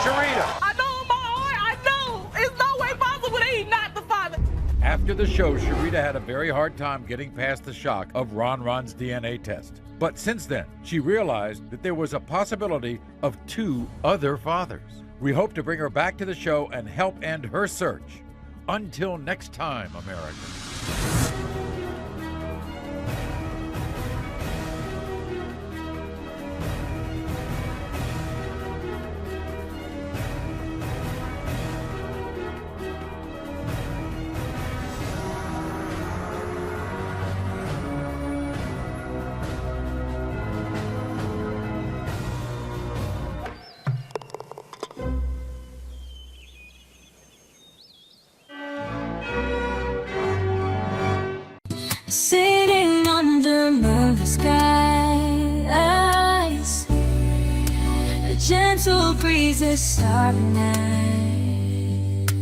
A: Sharita.
P: I know in my heart, I know. It's no way possible that he's not the father.
A: After the show, Sharita had a very hard time getting past the shock of Ron's DNA test. But since then, she realized that there was a possibility of 2 other fathers. We hope to bring her back to the show and help end her search. Until next time, America.
M: Sitting under moonless skies, a gentle breeze is starting night.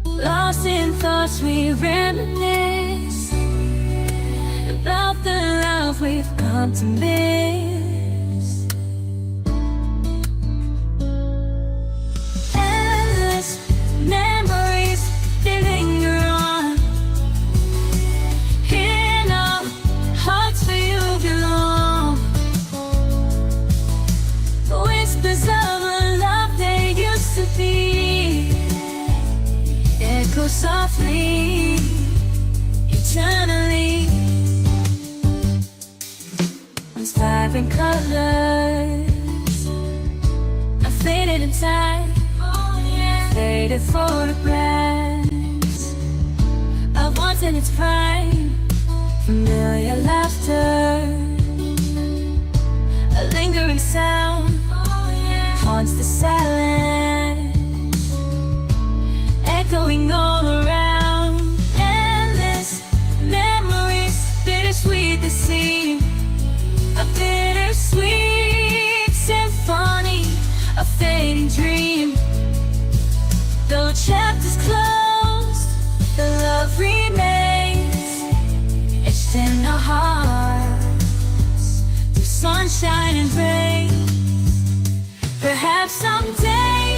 M: Lost in thoughts we reminisce about the love we've come to miss. Endless memories they linger on. In our hearts where you belong. Whispers of a love they used to be echo softly, eternally. It's vibrant colors, I faded in time, faded photographs of once in its prime. Familiar laughter, a lingering sound haunts the silence, echoing all around. Endless memories, bittersweet they seem, a bittersweet symphony, a fading dream. Though chapters closed, the love remains etched in our hearts through sunshine and rain. Perhaps someday,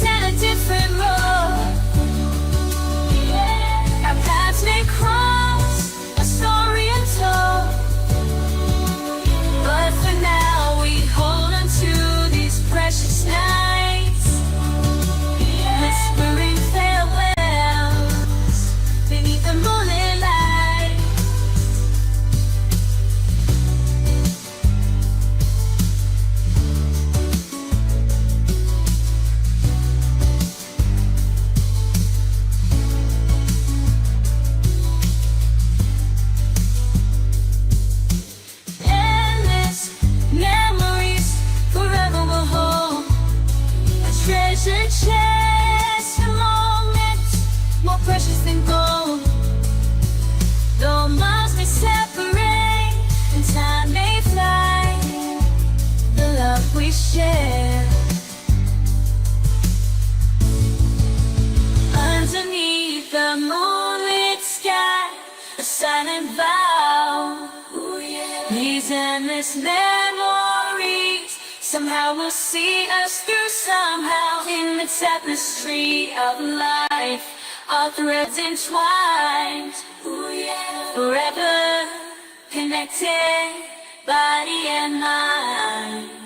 M: down a different road, our paths may cross, a story untold. But for now, we hold on to these precious nights, whispering farewells beneath the moonlit light. Endless memories forever will hold a treasure chest of moments more precious than gold. Though miles may separate and time may fly, the love we share underneath the moonlit sky, a silent vow. These endless memories somehow will see us through. Somehow in the tapestry of life, our threads entwined forever. Connected, body and mind.